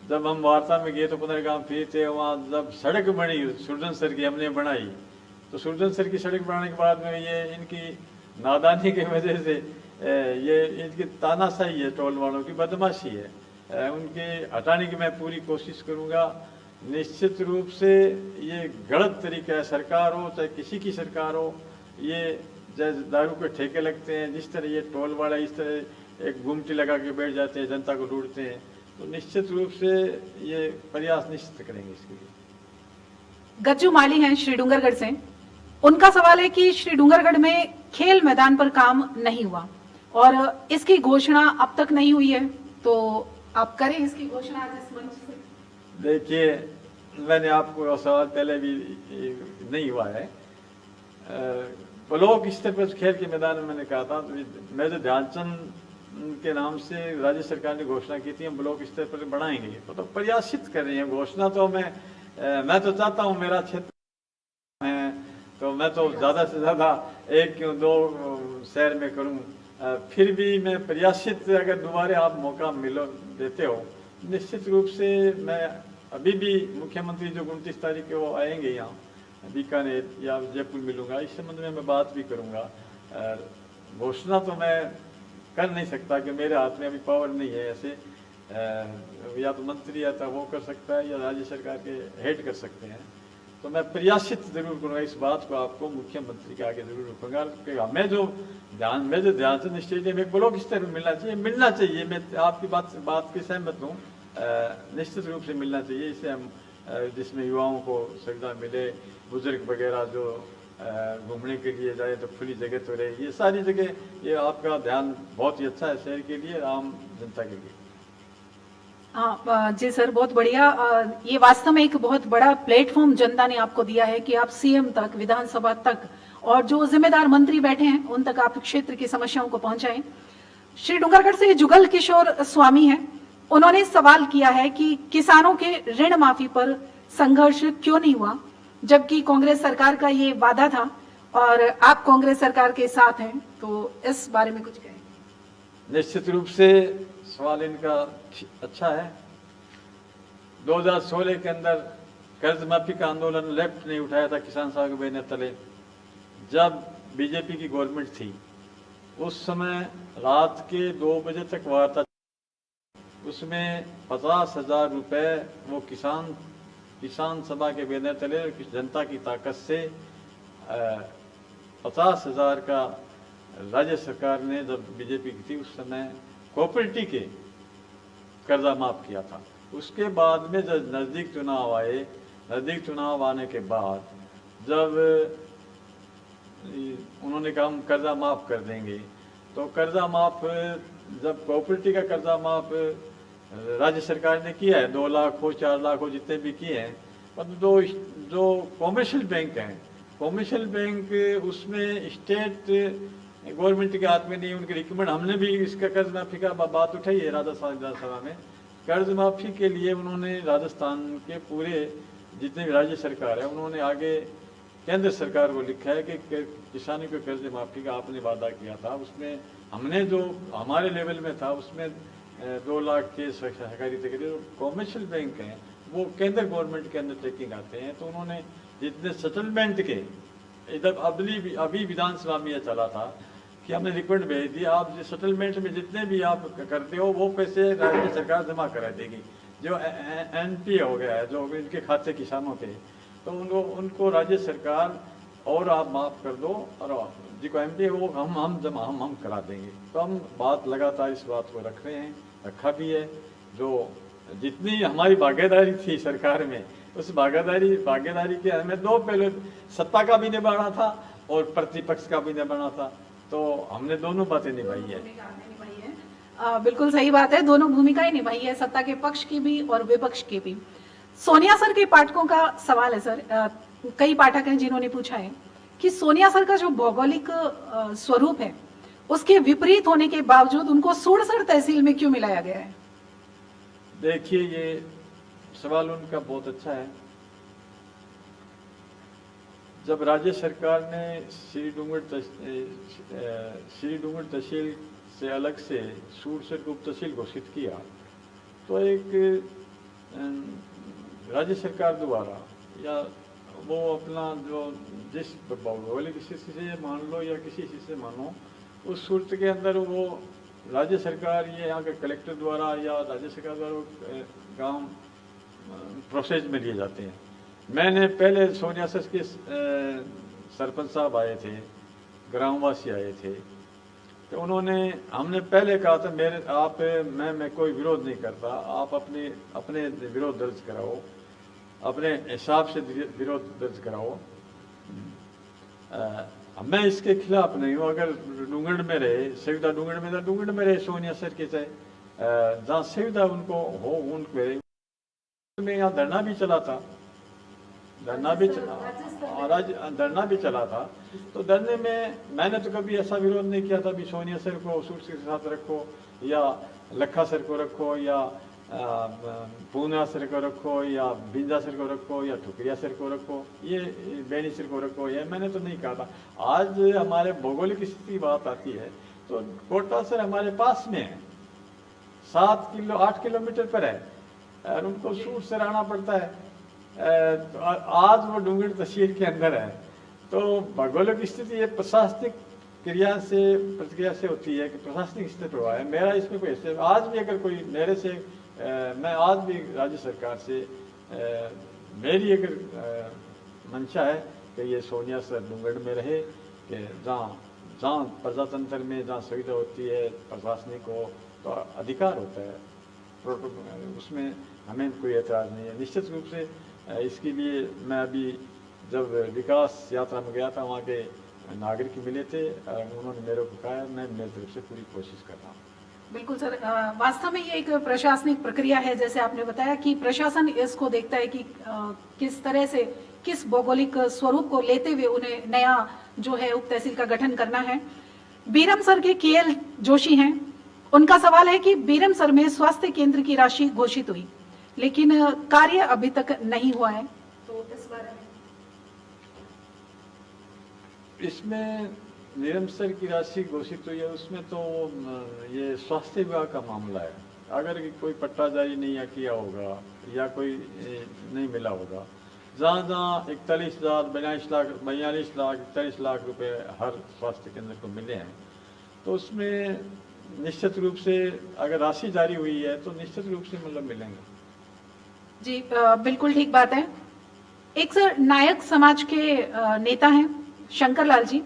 जब हम वार्ता में गए तो 15 गांव फ्री थे। वहाँ जब सड़क बनी सुरजन सर की हमने बनाई, तो सुरजन सर की सड़क बनाने के बाद में ये इनकी नादानी की वजह से, ये इनकी तानाशाही है, टोल वालों की बदमाशी है, उनके हटाने की मैं पूरी कोशिश करूँगा। निश्चित रूप से ये गलत तरीका है, सरकार हो चाहे किसी की सरकार हो, ये दारू के ठेके लगते हैं, जिस तरह ये टोल वाला इस तरह एक गुमटी लगा के बैठ जाते हैं, जनता को लूटते हैं। तो निश्चित रूप से ये प्रयास निश्चित करेंगे इसके लिए। गज्जू माली हैं श्री डूंगरगढ़ से, उनका सवाल है कि श्री डूंगरगढ़ में खेल मैदान पर काम नहीं हुआ और इसकी घोषणा अब तक नहीं हुई है, तो आप करें इसकी घोषणा आज इस मंच से। देखिए, मैंने आपको सवाल पहले भी नहीं हुआ है। ब्लॉक स्तर पर खेल के मैदान में मैंने कहा था, तो मेजर ध्यानचंद के नाम से राज्य सरकार ने घोषणा की थी, हम ब्लॉक स्तर पर बढ़ाएंगे। तो प्रयासित कर रहे हैं। घोषणा तो मैं तो चाहता हूँ, मेरा क्षेत्र है तो मैं तो ज़्यादा से ज़्यादा 1 क्यों 2 शहर में करूँ। फिर भी मैं प्रयासित, अगर दोबारा आप मौका देते हो, निश्चित रूप से मैं अभी भी मुख्यमंत्री जो 29 तारीख के वो आएंगे यहाँ बीकानेर या जयपुर मिलूंगा, इस संबंध में मैं बात भी करूंगा। घोषणा तो मैं कर नहीं सकता कि मेरे हाथ में अभी पावर नहीं है ऐसे, या तो मंत्री या तो वो कर सकता है या राज्य सरकार के हेड कर सकते हैं। तो मैं प्रयासित जरूर करूँगा इस बात को आपको मुख्यमंत्री के आगे जरूर रखूंगा कि हमें जो ध्यानचंद स्टेडियम एक ब्लॉक स्तर में मिलना चाहिए। मैं आपकी बात की सहमत हूँ, निश्चित रूप से मिलना चाहिए। इससे हम जिसमें युवाओं को सुविधा मिले, बुजुर्ग वगैरह जो घूमने के लिए जाए तो खुली जगह तो रहे, ये सारी जगह, ये आपका ध्यान बहुत ही अच्छा है शहर के लिए, आम जनता के लिए। हाँ जी सर, बहुत बढ़िया। ये वास्तव में एक बहुत बड़ा प्लेटफॉर्म जनता ने आपको दिया है कि आप सीएम तक, विधानसभा तक और जो जिम्मेदार मंत्री बैठे हैं उन तक आप क्षेत्र की समस्याओं को पहुंचाएं। श्री डूंगरगढ़ से जुगल किशोर स्वामी हैं, उन्होंने सवाल किया है कि किसानों के ऋण माफी पर संघर्ष क्यों नहीं हुआ, जबकि कांग्रेस सरकार का ये वादा था और आप कांग्रेस सरकार के साथ हैं, तो इस बारे में कुछ कहें। निश्चित रूप से सवाल इनका अच्छा है। 2016 के अंदर कर्ज माफी का आंदोलन लेफ्ट ने उठाया था, किसान साहब ने तले, जब बीजेपी की गवर्नमेंट थी उस समय रात के 2 बजे तक वार्ता, उसमें 50,000 रुपए वो किसान सभा के बैनर तले जनता की ताकत से 50,000 का राज्य सरकार ने, जब बीजेपी की थी उस समय, कोऑपरेटिव के कर्जा माफ किया था। उसके बाद में जब नजदीक चुनाव आने के बाद जब उन्होंने कहा हम कर्जा माफ कर देंगे, तो कर्जा माफ, जब कोऑपरेटिव का कर्जा माफ राज्य सरकार ने किया है, 2 लाख हो 4 लाख हो जितने भी किए हैं, पर जो कॉमर्शियल बैंक हैं, कॉमर्शियल बैंक उसमें स्टेट गवर्नमेंट के हाथ में नहीं, उनकी रिकमेंड, हमने भी इसका कर्ज माफी का बात उठाई है राजस्थान विधानसभा में। कर्ज माफी के लिए उन्होंने राजस्थान के पूरे जितने भी राज्य सरकार है उन्होंने आगे केंद्र सरकार को लिखा है कि किसानों के कर्ज माफी का आपने वादा किया था, उसमें हमने जो हमारे लेवल में था उसमें 2 लाख के सहकारी तक जो कॉमर्शियल बैंक हैं वो केंद्र गवर्नमेंट के अंडरटेकिंग आते हैं। तो उन्होंने जितने सेटलमेंट के, इधर अभी विधानसभा में यह चला था कि हमने रिक्वेस्ट भेज दी, आप जो सेटलमेंट में जितने भी आप करते हो वो पैसे राज्य सरकार जमा करा देगी। जो एनपी हो गया है, जो इनके खाते किसानों के, तो उनको राज्य सरकार और आप माफ कर दो और जिसको एमपी है वो हम करा देंगे। तो हम बात लगातार इस बात को रख रहे हैं, रखा भी है। जो जितनी हमारी भागीदारी थी सरकार में, उस भागीदारी के हमें 2 पहले सत्ता का भी निभाना था और प्रतिपक्ष का भी निभाना था, तो हमने दोनों बातें निभाई है। बिल्कुल सही बात है, दोनों भूमिकाएं निभाई है, सत्ता के पक्ष की भी और विपक्ष की भी। सोनिया सर के पाठकों का सवाल है सर, कई पाठक हैं जिन्होंने पूछा है कि सोनिया सर का जो भौगोलिक स्वरूप है उसके विपरीत होने के बावजूद उनको सूरसर तहसील में क्यों मिलाया गया है? देखिए, ये सवाल उनका बहुत अच्छा है। जब राज्य सरकार ने श्री डूंगरगढ़ तहसील से अलग से सूरसर उप तहसील घोषित किया, तो एक राज्य सरकार द्वारा या वो अपना जो जिस भौगोलिक स्थिति से मान लो या किसी चीज़ से मानो, उस सूरत के अंदर वो राज्य सरकार, ये यहाँ के कलेक्टर द्वारा या राज्य सरकार द्वारा गांव प्रोसेस में लिए जाते हैं। मैंने पहले सोनिया सर के सरपंच साहब आए थे, ग्रामवासी आए थे, तो हमने पहले कहा था मैं कोई विरोध नहीं करता, आप अपने विरोध दर्ज कराओ, अपने हिसाब से विरोध दर्ज कराओ। मैं इसके खिलाफ नहीं हूँ। अगर डूंगरगढ़ में रहे, सुविधा डूंगरगढ़ में रहे सोनिया सर के चाहे जहाँ सुविधा उनको हो उनको रहे। में यहाँ धरना भी चला था, धरना भी चला था। तो धरने में मैंने तो कभी ऐसा विरोध नहीं किया था भी सोनिया सर को सूट के साथ रखो या लखा सर को रखो या पूना सर को रखो या बिंजा सर को रखो या ठुकरिया सर को रखो, ये बेनी सर को रखो, ये मैंने तो नहीं कहा था। आज हमारे भौगोलिक स्थिति की बात आती है तो कोटा सर हमारे पास में है, 8 किलोमीटर पर है और उनको सूट से रहना पड़ता है। तो आज वो डूंगरगढ़ तहसील के अंदर है। तो भौगोलिक स्थिति ये प्रशासनिक प्रतिक्रिया से होती है कि प्रशासनिक स्थिति प्रभाव है। मेरा इसमें कोई ऐसे आज भी अगर कोई मेरे से मैं आज भी राज्य सरकार से मेरी अगर मंशा है कि ये सोनिया सर डूंगढ़ में रहे, कि जहाँ प्रजातंत्र में जहाँ सुविधा होती है प्रशासनिक को तो अधिकार होता है, उसमें हमें कोई एतराज़ नहीं है। निश्चित रूप से इसके लिए मैं अभी जब विकास यात्रा में गया था, वहाँ के नागरिक मिले थे, उन्होंने मेरे को कहा, मैं मेरी तरफ से पूरी कोशिश कर रहा हूँ। बिल्कुल सर, वास्तव में ये एक प्रशासनिक प्रक्रिया है, जैसे आपने बताया कि प्रशासन इसको देखता है कि किस तरह से, किस भौगोलिक स्वरूप को लेते हुए उन्हें नया जो है उप तहसील का गठन करना है। बीरम सर के केएल जोशी हैं, उनका सवाल है कि बीरम सर में स्वास्थ्य केंद्र की राशि घोषित हुई लेकिन कार्य अभी तक नहीं हुआ है, तो इस बारे में इसमें निरंतर की राशि घोषित हुई है, उसमें तो ये स्वास्थ्य विभाग का मामला है। अगर कोई पट्टा जारी नहीं किया होगा या कोई नहीं मिला होगा, जहाँ 41,000 42 लाख 41 लाख रुपए हर स्वास्थ्य केंद्र को मिले हैं, तो उसमें निश्चित रूप से अगर राशि जारी हुई है तो निश्चित रूप से मतलब मिलेंगे। जी बिल्कुल ठीक बात है। एक सर नायक समाज के नेता हैं शंकर लाल जी,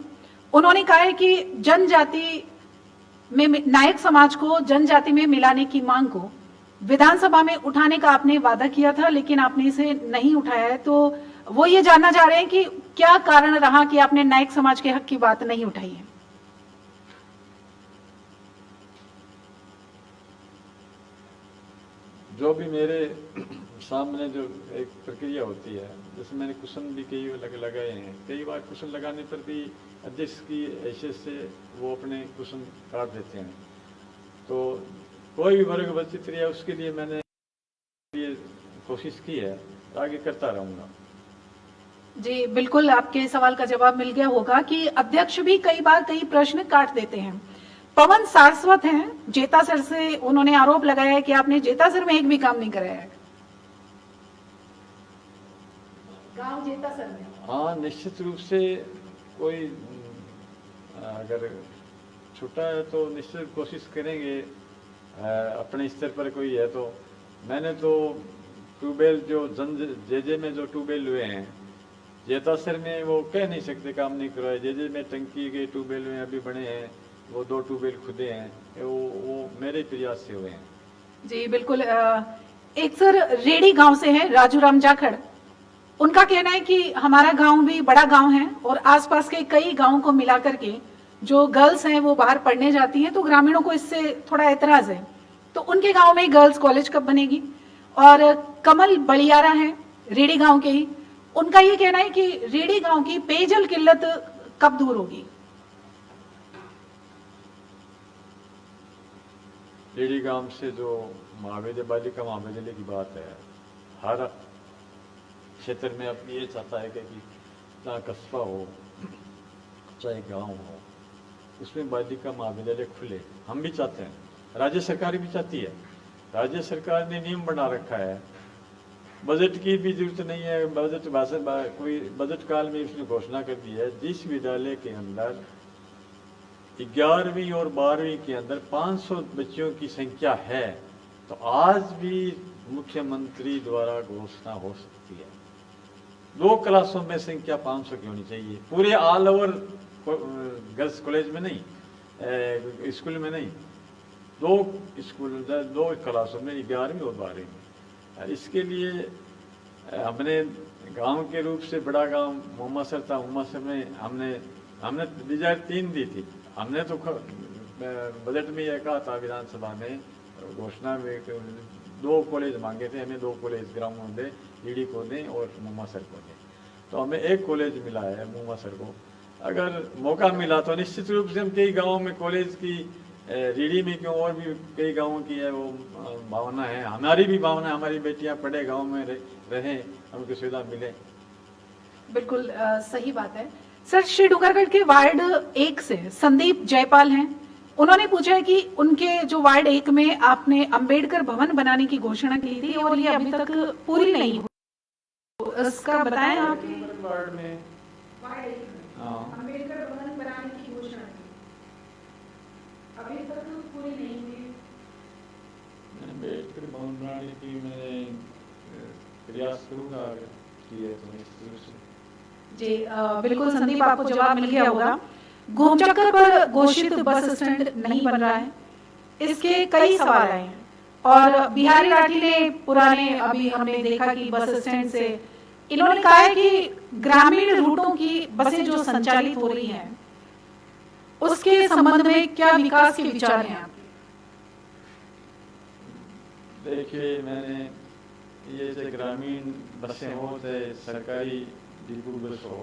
उन्होंने कहा है कि जनजाति में नायक समाज को जनजाति में मिलाने की मांग को विधानसभा में उठाने का आपने वादा किया था लेकिन आपने इसे नहीं उठाया है, तो वो ये जानना चाह रहे हैं कि क्या कारण रहा कि आपने नायक समाज के हक की बात नहीं उठाई है। जो भी मेरे सामने जो एक प्रक्रिया होती है, जैसे मैंने क्वेश्चन भी कई लगाए हैं, कई बार क्वेश्चन लगाने पर भी अध्यक्ष की हैसियत से वो अपने क्वेश्चन काट देते हैं, तो कोई भी वर्ग वंचित रहा उसके लिए मैंने ये कोशिश की है, आगे करता रहूँगा। जी बिल्कुल, आपके सवाल का जवाब मिल गया होगा कि अध्यक्ष भी कई बार कई प्रश्न काट देते हैं। पवन सारस्वत हैं जेतासर से, उन्होंने आरोप लगाया है कि आपने जेतासर में एक भी काम नहीं कराया है। गांव जेतासर में हाँ, निश्चित रूप से कोई अगर छूटा है तो निश्चित कोशिश करेंगे, अपने स्तर पर कोई है तो। मैंने तो ट्यूबवेल जो जेजे में जो ट्यूबवेल हुए हैं, जेतासर में वो कह नहीं सकते काम नहीं करवाए। जेजे में टंकी के ट्यूबवेल में अभी बने हैं, वो 2 ट्यूबवेल खुदे हैं, वो मेरे प्रयास से हुए हैं। जी बिल्कुल। एक सर रेडी गांव से है राजू राम जाखड़, उनका कहना है कि हमारा गांव भी बड़ा गांव है और आसपास के कई गांवों को मिलाकर के जो गर्ल्स हैं वो बाहर पढ़ने जाती हैं, तो ग्रामीणों को इससे थोड़ा एतराज है, तो उनके गांव में गर्ल्स कॉलेज कब बनेगी। और कमल बलियारा है रेडी गांव के ही, उनका ये कहना है कि रेडी गांव की पेयजल किल्लत कब दूर होगी। रेडी गांव से जो महाविद्यालय बालिका महाविद्यालय की बात है, हर क्षेत्र में अब ये चाहता है कि जहाँ कस्बा हो चाहे गांव हो, उसमें बालिका महाविद्यालय खुले। हम भी चाहते हैं, राज्य सरकार भी चाहती है। राज्य सरकार ने नियम बना रखा है, बजट की भी जरूरत नहीं है, बजट भाषण कोई बजट काल में उसने घोषणा कर दी है, जिस विद्यालय के अंदर 11वीं और 12वीं के अंदर 500 बच्चों की संख्या है, तो आज भी मुख्यमंत्री द्वारा घोषणा हो सकती है। 2 क्लासों में संख्या 500 की होनी चाहिए, पूरे ऑल ओवर गर्ल्स कॉलेज में नहीं, स्कूल में नहीं, 2 क्लासों में 11वीं और 12वीं में। इसके लिए हमने गांव के रूप से बड़ा गांव मुम्मासर था, मुम्मासर में हमने डिजायर 3 दी थी। हमने तो बजट में यह कहा था, विधानसभा में घोषणा में 2 कॉलेज मांगे थे, हमें 2 कॉलेज ग्राम में दें, ईडी को दें और मुम्मासर को दें, तो हमें 1 कॉलेज मिला है मुम्मासर को। अगर मौका मिला तो निश्चित रूप से हम कई गाँवों में कॉलेज की, रीढ़ी में क्यों और भी कई गाँवों की है वो भावना है, हमारी भी भावना है, हमारी बेटियां पढ़े गाँव में रहें, उनको सुविधा मिले। बिल्कुल सही बात है सर। श्री डूंगरगढ़ के वार्ड 1 से संदीप जयपाल हैं, उन्होंने पूछा है कि उनके जो वार्ड 1 में आपने अंबेडकर भवन बनाने की घोषणा की थी और ये अभी तक पूरी नहीं हुई, इसका बताएं आप। वार्ड में अंबेडकर भवन बनाने की घोषणा अभी तक पूरी नहीं हुई। अंबेडकर भवन बनाने की मैं प्रयास करूंगा, अगर किए तो निश्चित रूप से। जी बिल्कुल संदीप, आपको जवाब मिल गया होगा। घोमचक्कर पर घोषित बस स्टैंड नहीं बन रहा है, इसके कई सवाल आए हैं और बिहारी राठी ने पुराने, अभी हमने देखा कि बस स्टैंड से इन्होंने कहा है कि ग्रामीण रूटों की बसें जो संचालित हो रही हैं उसके संबंध में क्या विकास के विचार हैं आपके? देखिए, मैंने ये जो ग्रामीण बसें हो चाहे सरकारी डिपो बस हो,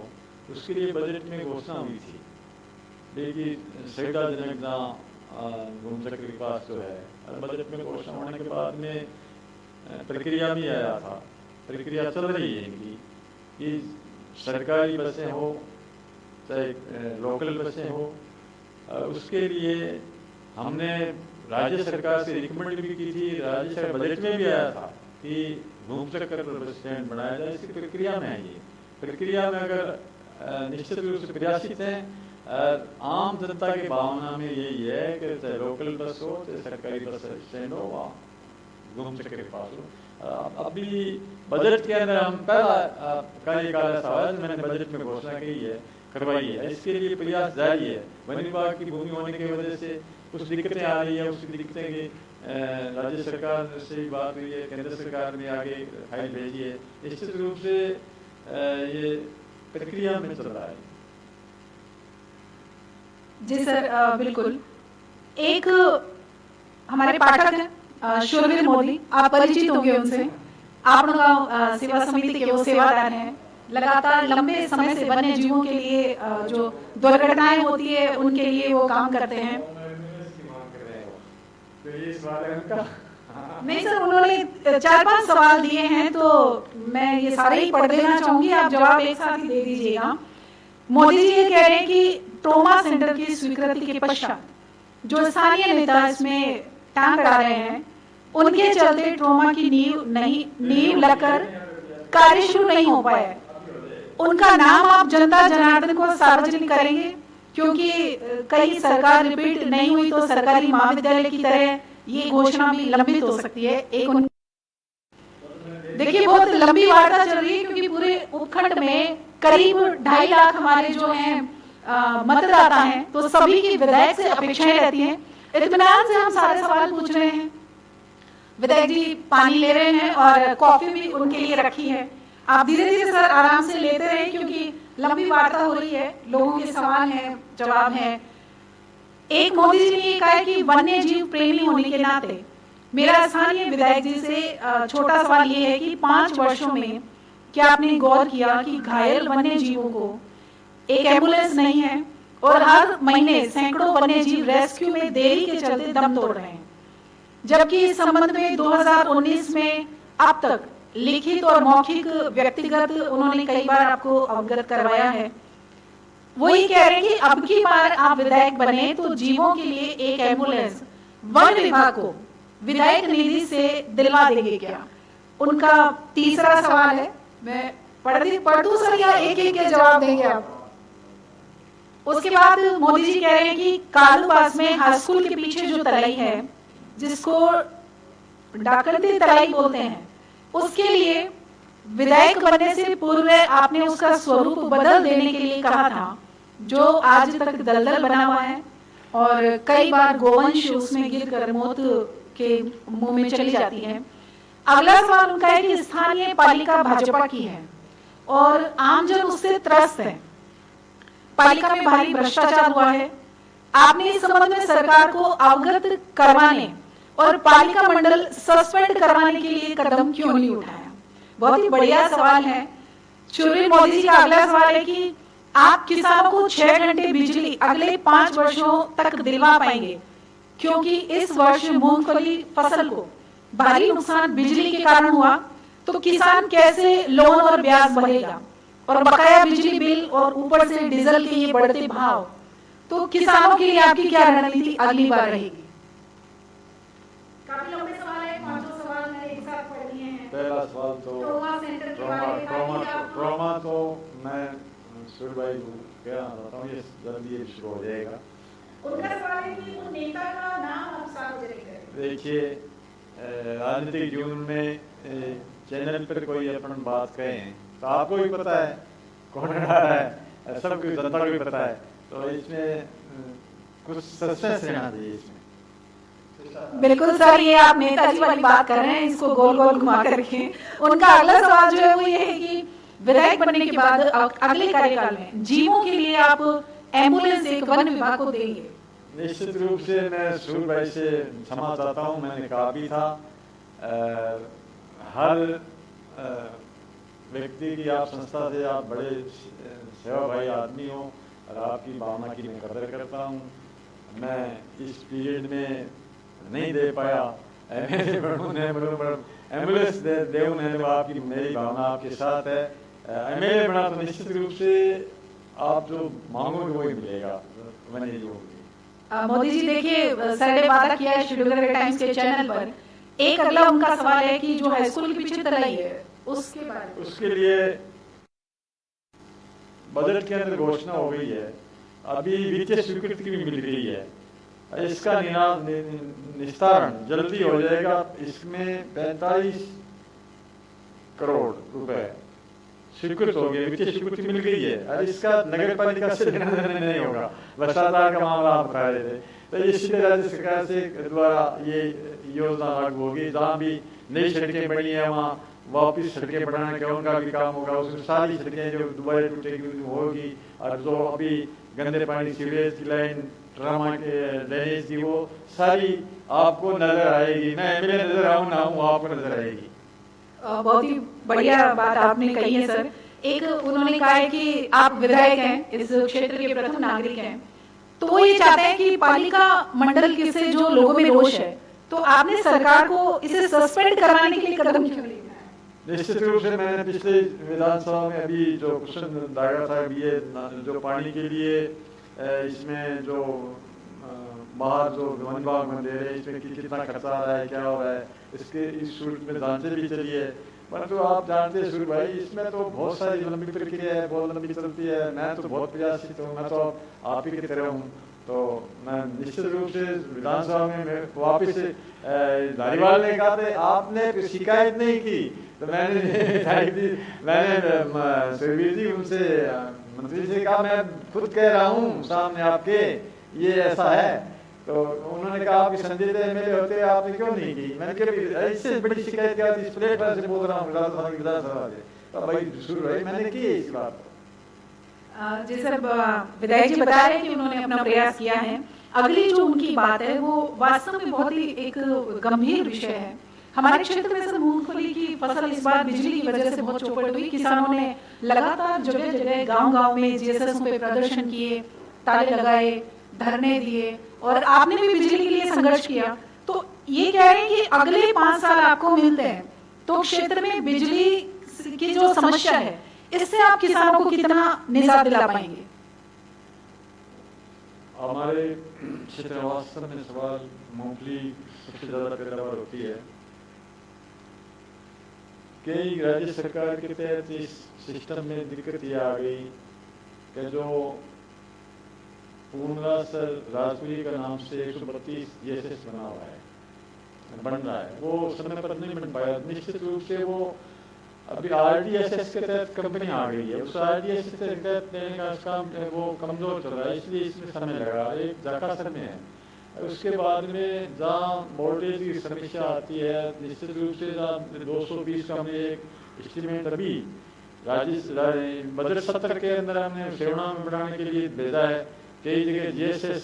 उसके लिए बजट में घोषणा हुई थी, लेकिन सुविधाजनक घूमचक्कर के पास जो है बजट में घोषणा होने के बाद में प्रक्रिया भी आया था, प्रक्रिया चल रही है इनकी कि सरकारी बसें हो चाहे लोकल बसें हो, उसके लिए हमने राज्य सरकार से रिकमेंड भी की थी, राज्य सरकार बजट में भी आया था कि घूमचक्कर बस स्टैंड बनाया जाए। इसकी प्रक्रिया में है, ये प्रक्रिया में अगर निश्चित रूप से प्रयासित हैं। आम जनता की भावना में यही है कि चाहे लोकल बस हो चाहे सरकारी बस स्टैंड हो, वहाँ घूमचक्कर के पास हो। अभी बजट के अंदर हम पहला कार्यकाल सवाल मैंने बजट में घोषणा की है, करवाई है, इसके लिए प्रयास जारी है। वन विभाग की भूमि होने की वजह से कुछ दिक्कतें आ रही है, उसकी दिक्कतें की राज्य सरकार से भी बात हुई है, केंद्र सरकार ने आगे फाइल भेजी है, निश्चित रूप से ये प्रक्रिया में चल रहा है। जी सर बिल्कुल। एक हमारे पाठक हैं शूरवीर मोदी, आप परिचित होंगे उनसे, आपनगांव सेवा समिति के वो सेवादार हैं, लगातार लंबे समय से वन्य जीवों के लिए जो दुर्घटनाएं होती है उनके लिए वो काम करते हैं। नहीं सर, उन्होंने 4-5 सवाल दिए हैं तो मैं ये सारे ही पढ़ देना चाहूंगी, आप जवाब एक साथ ही दे दीजिएगा। मोदी जी ये कह रहे हैं कि ट्रोमा सेंटर की स्वीकृति के पश्चात जो स्थानीय नेता इसमें टांग अड़ा रहे हैं, उनके चलते ट्रोमा की नींव लगकर कार्य शुरू नहीं हो पाया है। उनका नाम आप जनता जनार्दन को सार्वजनिक करेंगे, क्योंकि कहीं सरकार रिपीट नहीं हुई तो सरकारी महाविद्यालय की तरह ये घोषणा भी लंबित हो सकती है। देखिए बहुत लंबी वार्ता चल रही है, क्योंकि पूरे उपखंड में करीब 2.5 लाख हमारे जो हैं मतदाता हैं, तो सभी की विधायक से अपेक्षाएं रहती हैं। इत्मीनान से हम सारे सवाल पूछ रहे हैं, विधायक जी पानी ले रहे हैं और कॉफी भी उनके लिए रखी है। आप धीरे धीरे सर आराम से लेते रहे, क्योंकि लंबी वार्ता हो रही है, लोगों के सवाल हैं, जवाब है। एक मोदी जी ने ये कहा है कि वन्य जीव प्रेमी होने के नाते मेरा स्थानीय विधायक जी से छोटा सवाल ये है कि 5 वर्षों में क्या आपने गौर किया कि घायल वन्य जीवों को एक एम्बुलेंस नहीं है और हर महीने सैकड़ों वन्य जीव रेस्क्यू में देरी के चलते दम तोड़ रहे हैं, जबकि इस संबंध में 2019 में अब तक लिखित और मौखिक व्यक्तिगत उन्होंने कई बार आपको अवगत करवाया है। वो ये कह रहे हैं कि अब की बार आप विधायक बने तो जीवों के लिए एक एम्बुलेंस वन विभाग को विधायक निधि से दिलवा देंगे क्या? उनका तीसरा सवाल है, मैं पढ़ दूं सर या एक एक के जवाब देंगे आप? उसके बाद मोदी जी कह रहे हैं कि कालूपास में हाई स्कूल के पीछे जो तलाई है, जिसको डाकंती तलाई बोलते हैं, उसके लिए विधायक बनने से पूर्व आपने उसका स्वरूप बदल देने के लिए कहा था, जो आज तक दलदल बना हुआ है और कई बार गोवंश उसमें गिरकर मौत के मुंह में चली जाती है। अगला सवाल उनका है कि स्थानीय पालिका भाजपा की है और आमजन उससे त्रस्त है, पालिका में भारी भ्रष्टाचार हुआ है। आपने इस संबंध में सरकार को अवगत करवाने और पालिका मंडल सस्पेंड करवाने के लिए कदम क्यों नहीं उठाया? बहुत ही बढ़िया सवाल है। शूरवीर मोदी जी का अगला सवाल है कि आप किसानों को 6 घंटे बिजली अगले 5 वर्षों तक दिलवा पाएंगे, क्योंकि इस वर्ष मूंगफली फसल को भारी नुकसान बिजली के कारण हुआ, तो किसान कैसे लोन और ब्याज भरेगा और बकाया बिजली बिल और ऊपर से डीजल के ये बढ़ते भाव, तो किसानों के लिए आपकी क्या रणनीति अगली बार रहेगी? काफी लंबे सवाल है, 5 सवाल मैंने एक साथ पढ़ लिए हैं। पहला सवाल तो ट्रॉमा तो मैं सुर भाई को क्या बताता हूँ, ये जल्दी ये शुरू हो जाएगा। उनका सवाल है कि उन नेता का नाम आप सार्वजनिक करें। देखिए, राजनीतिक जीवन में चैनल पर कोई अपन बात कहें तो आपको भी पता है कौन लड़ा रहा है, सबको जनता को भी पता है। तो इसमें कुछ सस्पेंस रहना चाहिए इसमें। बिल्कुल सर, ये आप नेताजी वाली बात कर रहे हैं, इसको गोल गोल घुमा कर रखें। उनका अगला सवाल जो है वो ये है कि विधायक बनने के बाद अगले कार्यकाल में जीवों के लिए आप एम्बुलेंस एक वन विभाग को देंगे? निश्चित रूप से मैं सूर भाई से क्षमा चाहता हूँ, मैंने कहा भी था हर व्यक्ति की, आप संस्था से आप बड़े सेवा भाई आदमी हो और आपकी भावना की मैं कदर करता हूँ। मैं इस पीरियड में नहीं दे पाया एम्बुलेंस दे तो आपकी मेरी भावना आपके साथ है। एमएलए बना तो निश्चित रूप से आप जो मांगोगे वही मिलेगा, वही होगी। मोदी जी देखिए, सर ने वादा किया है शेड्यूलर टाइम्स के चैनल पर, एक अगला उनका सवाल है कि जो हाई स्कूल के पीछे तलाई है उसके बारे में, उसके लिए बजट के अंदर घोषणा हो गई है, अभी वित्तीय स्वीकृति भी मिल गई है, इसका निस्तारण जल्दी हो जाएगा। इसमें 45 करोड़ रुपए स्वीकृत हो गए, वित्तीय स्वीकृति मिल गई है और इसका नगर पालिका से लेना देना नहीं होगा। भ्रष्टाचार का मामला आप बता रहे थे, तो ये सीधे राज्य सरकार से द्वारा ये योजना लागू होगी। जहाँ भी नई सड़कें बनी है वहाँ वापिस सड़कें बढ़ाने का उनका भी काम होगा। उसमें सारी सड़कें जो दोबारा टूटेगी होगी, और जो अभी गंदे पानी सीवरेज की लाइन, ट्रामा के ड्रेनेज की, वो सारी आपको नजर आएगी। मैं एमएलए नजर आऊँ ना हूँ, आपको नजर आएगी। बहुत ही बढ़िया बात आपने कही है सर। एक उन्होंने कहा है कि आप विधायक हैं, इस क्षेत्र के प्रथम नागरिक हैं, तो वो ये चाहते हैं कि पालिका मंडल के से जो लोगों में रोष है, तो आपने सरकार को इसे सस्पेंड करवाने के लिए कदम क्यों लिया? निश्चित रूप से मैंने पिछले विधानसभा में अभी जो क्वेश्चन दागा था, अभी ये जो पानी के लिए इसमें जो बाहर जो वन विभाग में दे रहे हैं, इसमें कितना खर्चा आ रहा है, क्या हो रहा है, इसके इस सूरत में जानते भी चलिए। परंतु आप जानते हैं सूर्य भाई, इसमें तो बहुत सारी लंबी प्रक्रिया है, बहुत लंबी चलती है। मैं तो बहुत प्रयासित हूँ, मैं तो आप ही की तरह हूँ, तो मैं निश्चित रूप से विधानसभा में वापिस धारीवाल ने कहा था आपने शिकायत नहीं की, तो मैंने सुरवीर जी उनसे मंत्री से कहा मैं खुद कह रहा हूँ सामने आपके ये ऐसा है, तो उन्होंने कहा आपकी संजय एमएलए होते आपने क्यों नहीं की? मैंने कहा इससे बड़ी शिकायत क्या थी, इस प्लेटफॉर्म से बोल रहा हूँ विधानसभा से, तो भाई शुरू भाई मैंने की इस बात। जी सर, विधायक जी बता रहे हैं कि उन्होंने अपना प्रयास किया है। अगली जो उनकी बात है वो वास्तव में बहुत ही एक गंभीर विषय है। हमारे क्षेत्र में सर मूंगफली की फसल इस बार बिजली की वजह से बहुत चौपट हुई। किसानों ने लगातार जगह जगह गांव-गांव में जीएसएस पे प्रदर्शन किए, ताले लगाए, धरने दिए, और आपने भी बिजली के लिए संघर्ष किया। तो ये कह रहे हैं कि अगले 5 साल आपको मिलते हैं, तो क्षेत्र में बिजली की जो समस्या है इससे आप किसानों को कितना निजात दिला पाएंगे? हमारे क्षेत्र वास्तव में सवाल मूंगफली सबसे ज्यादा पैदावार होती है। कई राज्य सरकार के तहत इस सिस्टम में दिक्कत ये आ गई कि जो पूर्णा सर राजपुरी का नाम से 132 जीएसएस बना हुआ है, बन रहा है, वो समय पर नहीं बन पाया। निश्चित रूप से वो अभी आरडीएसएस के तहत कंपनी आ गई है, उस आरडीएसएस के तहत देने का काम वो कमजोर चल रहा है, इसलिए इसमें समय लगा। एक जाका समय है, उसके बाद में जहाँ वोल्टेज की समस्या आती है, निश्चित रूप से 220 का हमने एक एस्टिमेट अभी बजट सत्र के अंदर हमने सेवना में बढ़ाने के लिए भेजा है। कई जगह जीएसएस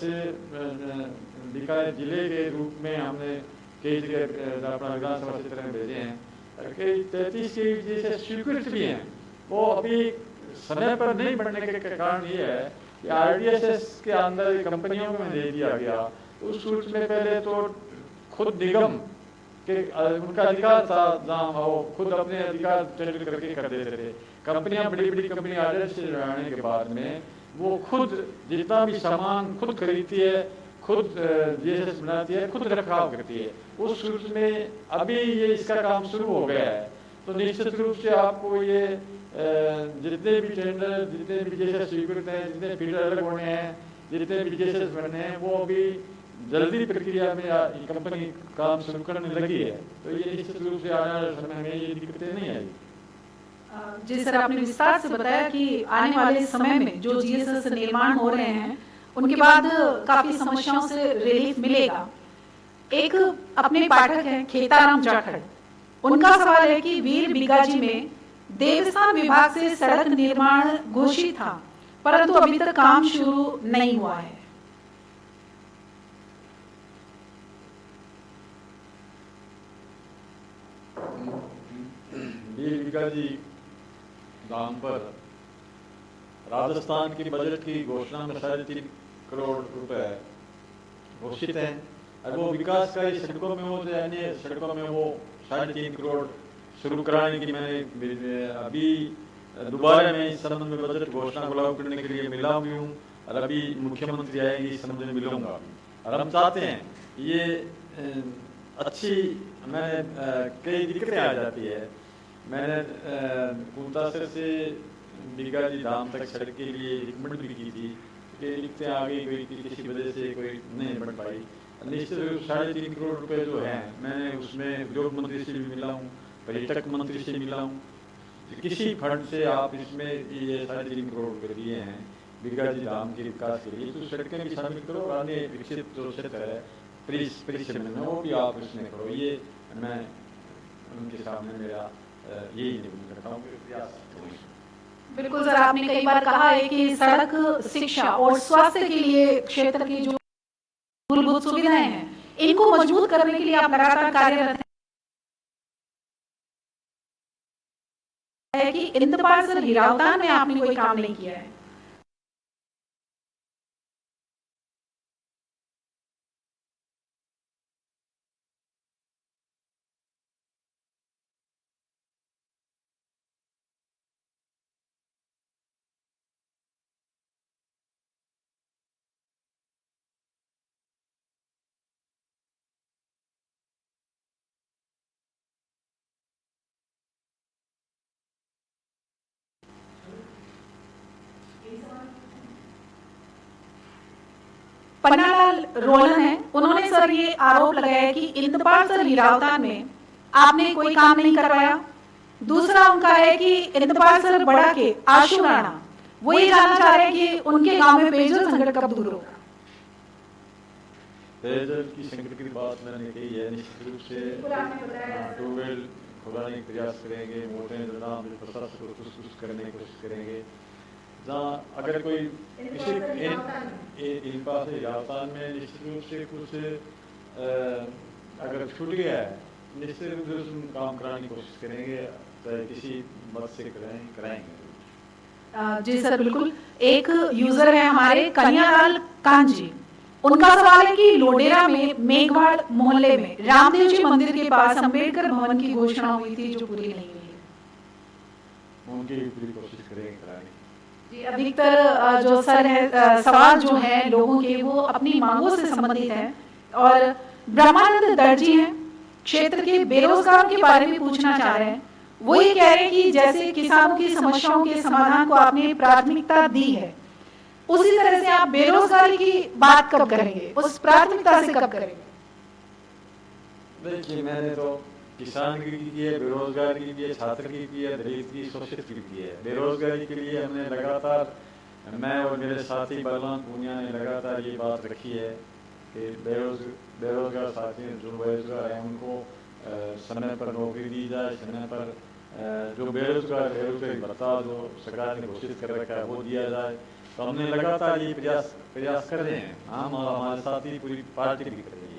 बीकानेर जिले के रूप में हमने कई जगह अपना विधानसभा क्षेत्र में भेजे हैं। कई 33 की जैसे स्वीकृत भी हैं, वो अभी समय पर नहीं बढ़ने के कारण ये है कि आरडीएसएस के अंदर कंपनियों में दे दिया गया। उस सूट में पहले तो खुद निगम के उनका अधिकार था, जहाँ वो खुद अपने अधिकार टेंडर करके कर देते थे। कंपनियां बड़ी बड़ी कंपनी आरडीएसएस से जुड़ाने के बाद में वो खुद जितना भी सामान खुद खरीदती है, खुद जीएसएस बनाती है, खुद रखरखाव करती है। उस सूरत में अभी ये इसका काम शुरू हो गया है, तो निश्चित रूप से आपको ये जितने भी टेंडर, जितने भी जीएसएस स्वीकृत हैं, जितने फीडर अलग होने हैं, जितने भी जीएसएस बनने हैं, वो अभी जल्दी प्रक्रिया में कंपनी काम शुरू करने लगी है। तो ये निश्चित रूप से आने वाले समय में ये दिक्कतें नहीं आएगी। जी सर, आपने विस्तार से बताया कि आने वाले समय में जो जीएसएस निर्माण हो रहे हैं उनके बाद काफी समस्याओं से रिलीफ मिलेगा। एक अपने पाठक हैं खेताराम जाखड़, उनका सवाल है कि वीर बिगाजी में देवस्थान विभाग से सड़क निर्माण घोषित था परंतु अभी तक काम शुरू नहीं हुआ है। वीर बिगाजी दाम पर राजस्थान की बजट की घोषणा में 3.5 करोड़ रुपए घोषित हैं और वो विकास कार्य सड़कों में हो या अन्य सड़कों में वो 3.5 करोड़ शुरू कराने की मैंने अभी दोबारा मैं इस संबंध में बजट घोषणा को लागू करने के लिए मिला हुई हूँ और अभी मुख्यमंत्री आएंगे इस संबंध में मिलूंगा और हम चाहते हैं ये अच्छी मैंने कई दिक्कतें आ जाती है। मैंने कुंतासर से बिगाजी धाम तक सड़क के लिए रिकमेंड भी की थी कि दिक्कतें आ गई कोई किसी वजह से कोई नहीं बन पाई। निश्चित रूप 3.5 करोड़ रुपए जो हैं मैंने उसमें उद्योग मंत्री से भी मिला हूँ, पर्यटक मंत्री से मिला हूँ, किसी फंड से आप इसमें ये 3.5 करोड़ रुपए दिए हैं बिगाजी धाम के विकास के लिए तो सड़कें भी शामिल करो और अन्य विकसित जो क्षेत्र है परिश्रम में वो भी आप इसमें करो। ये मैं उनके सामने मेरा यही निवेदन करता हूँ कि प्रयास करें। बिल्कुल सर, आपने कई बार कहा है कि सड़क, शिक्षा और स्वास्थ्य के लिए क्षेत्र की जो मूलभूत सुविधाएं हैं इनको मजबूत करने के लिए आप लगातार कार्यरत है कि इंतबार सर हीरावतान में आपने कोई काम नहीं किया है। पन्नालाल रोलन है, उन्होंने सर ये आरोप लगाया है कि इंतबार सर हीरावतान में आपने कोई काम नहीं करवाया। दूसरा उनका है कि इंतबार सर बड़ा के आशु राणा वो ये जानना चाह रहे हैं कि उनके गांव में पेयजल संकट कब दूर होगा। पेयजल की संकट की बात मैंने कही है, निश्चित रूप से ट्यूबवेल खुलाने का प्रयास करेंगे, मोटे प्रशासन को कुछ करने की कोशिश करेंगे। जहाँ अगर कोई किसी इन पास राजस्थान में निश्चित रूप से कुछ अगर छूट गया है निश्चित रूप से उसमें काम कराने की कोशिश करेंगे, चाहे किसी मत से कराएंगे। जी सर बिल्कुल। एक यूजर है हमारे कन्यालाल कांजी, उनका सवाल है कि लोडेरा में मेघवाड़ मोहल्ले में रामदेव जी मंदिर के पास अंबेडकर भवन की घोषणा हुई थी जो पूरी नहीं हुई है। उनकी पूरी कोशिश करेंगे कराने। अधिकतर जो सर है सवाल जो है लोगों के वो अपनी मांगों से संबंधित है और ब्रह्मानंद दर्जी हैं, क्षेत्र के बेरोजगारों के बारे में पूछना चाह रहे हैं। वो ये कह रहे हैं कि जैसे किसानों की समस्याओं के समाधान को आपने प्राथमिकता दी है उसी तरह से आप बेरोजगारी की बात कब करेंगे, उस प्राथमिकता से कब करेंगे? देखिए मैंने तो किसान की है, बेरोजगार की भी है, छात्र की है, दलित की, शोषित की भी है। बेरोजगारी के लिए हमने लगातार मैं और मेरे साथी बलवंत पूनिया ने लगातार ये बात रखी है कि बेरोजगार साथी जो बेरोजगार हैं उनको समय पर नौकरी दी जाए, समय पर जो बेरोजगारी भत्ता जो सरकार ने घोषित कर रखा है वो दिया जाए। तो हमने लगातार ये प्रयास कर रहे हैं, हम और हमारे साथी पूरी पार्टी भी कर रही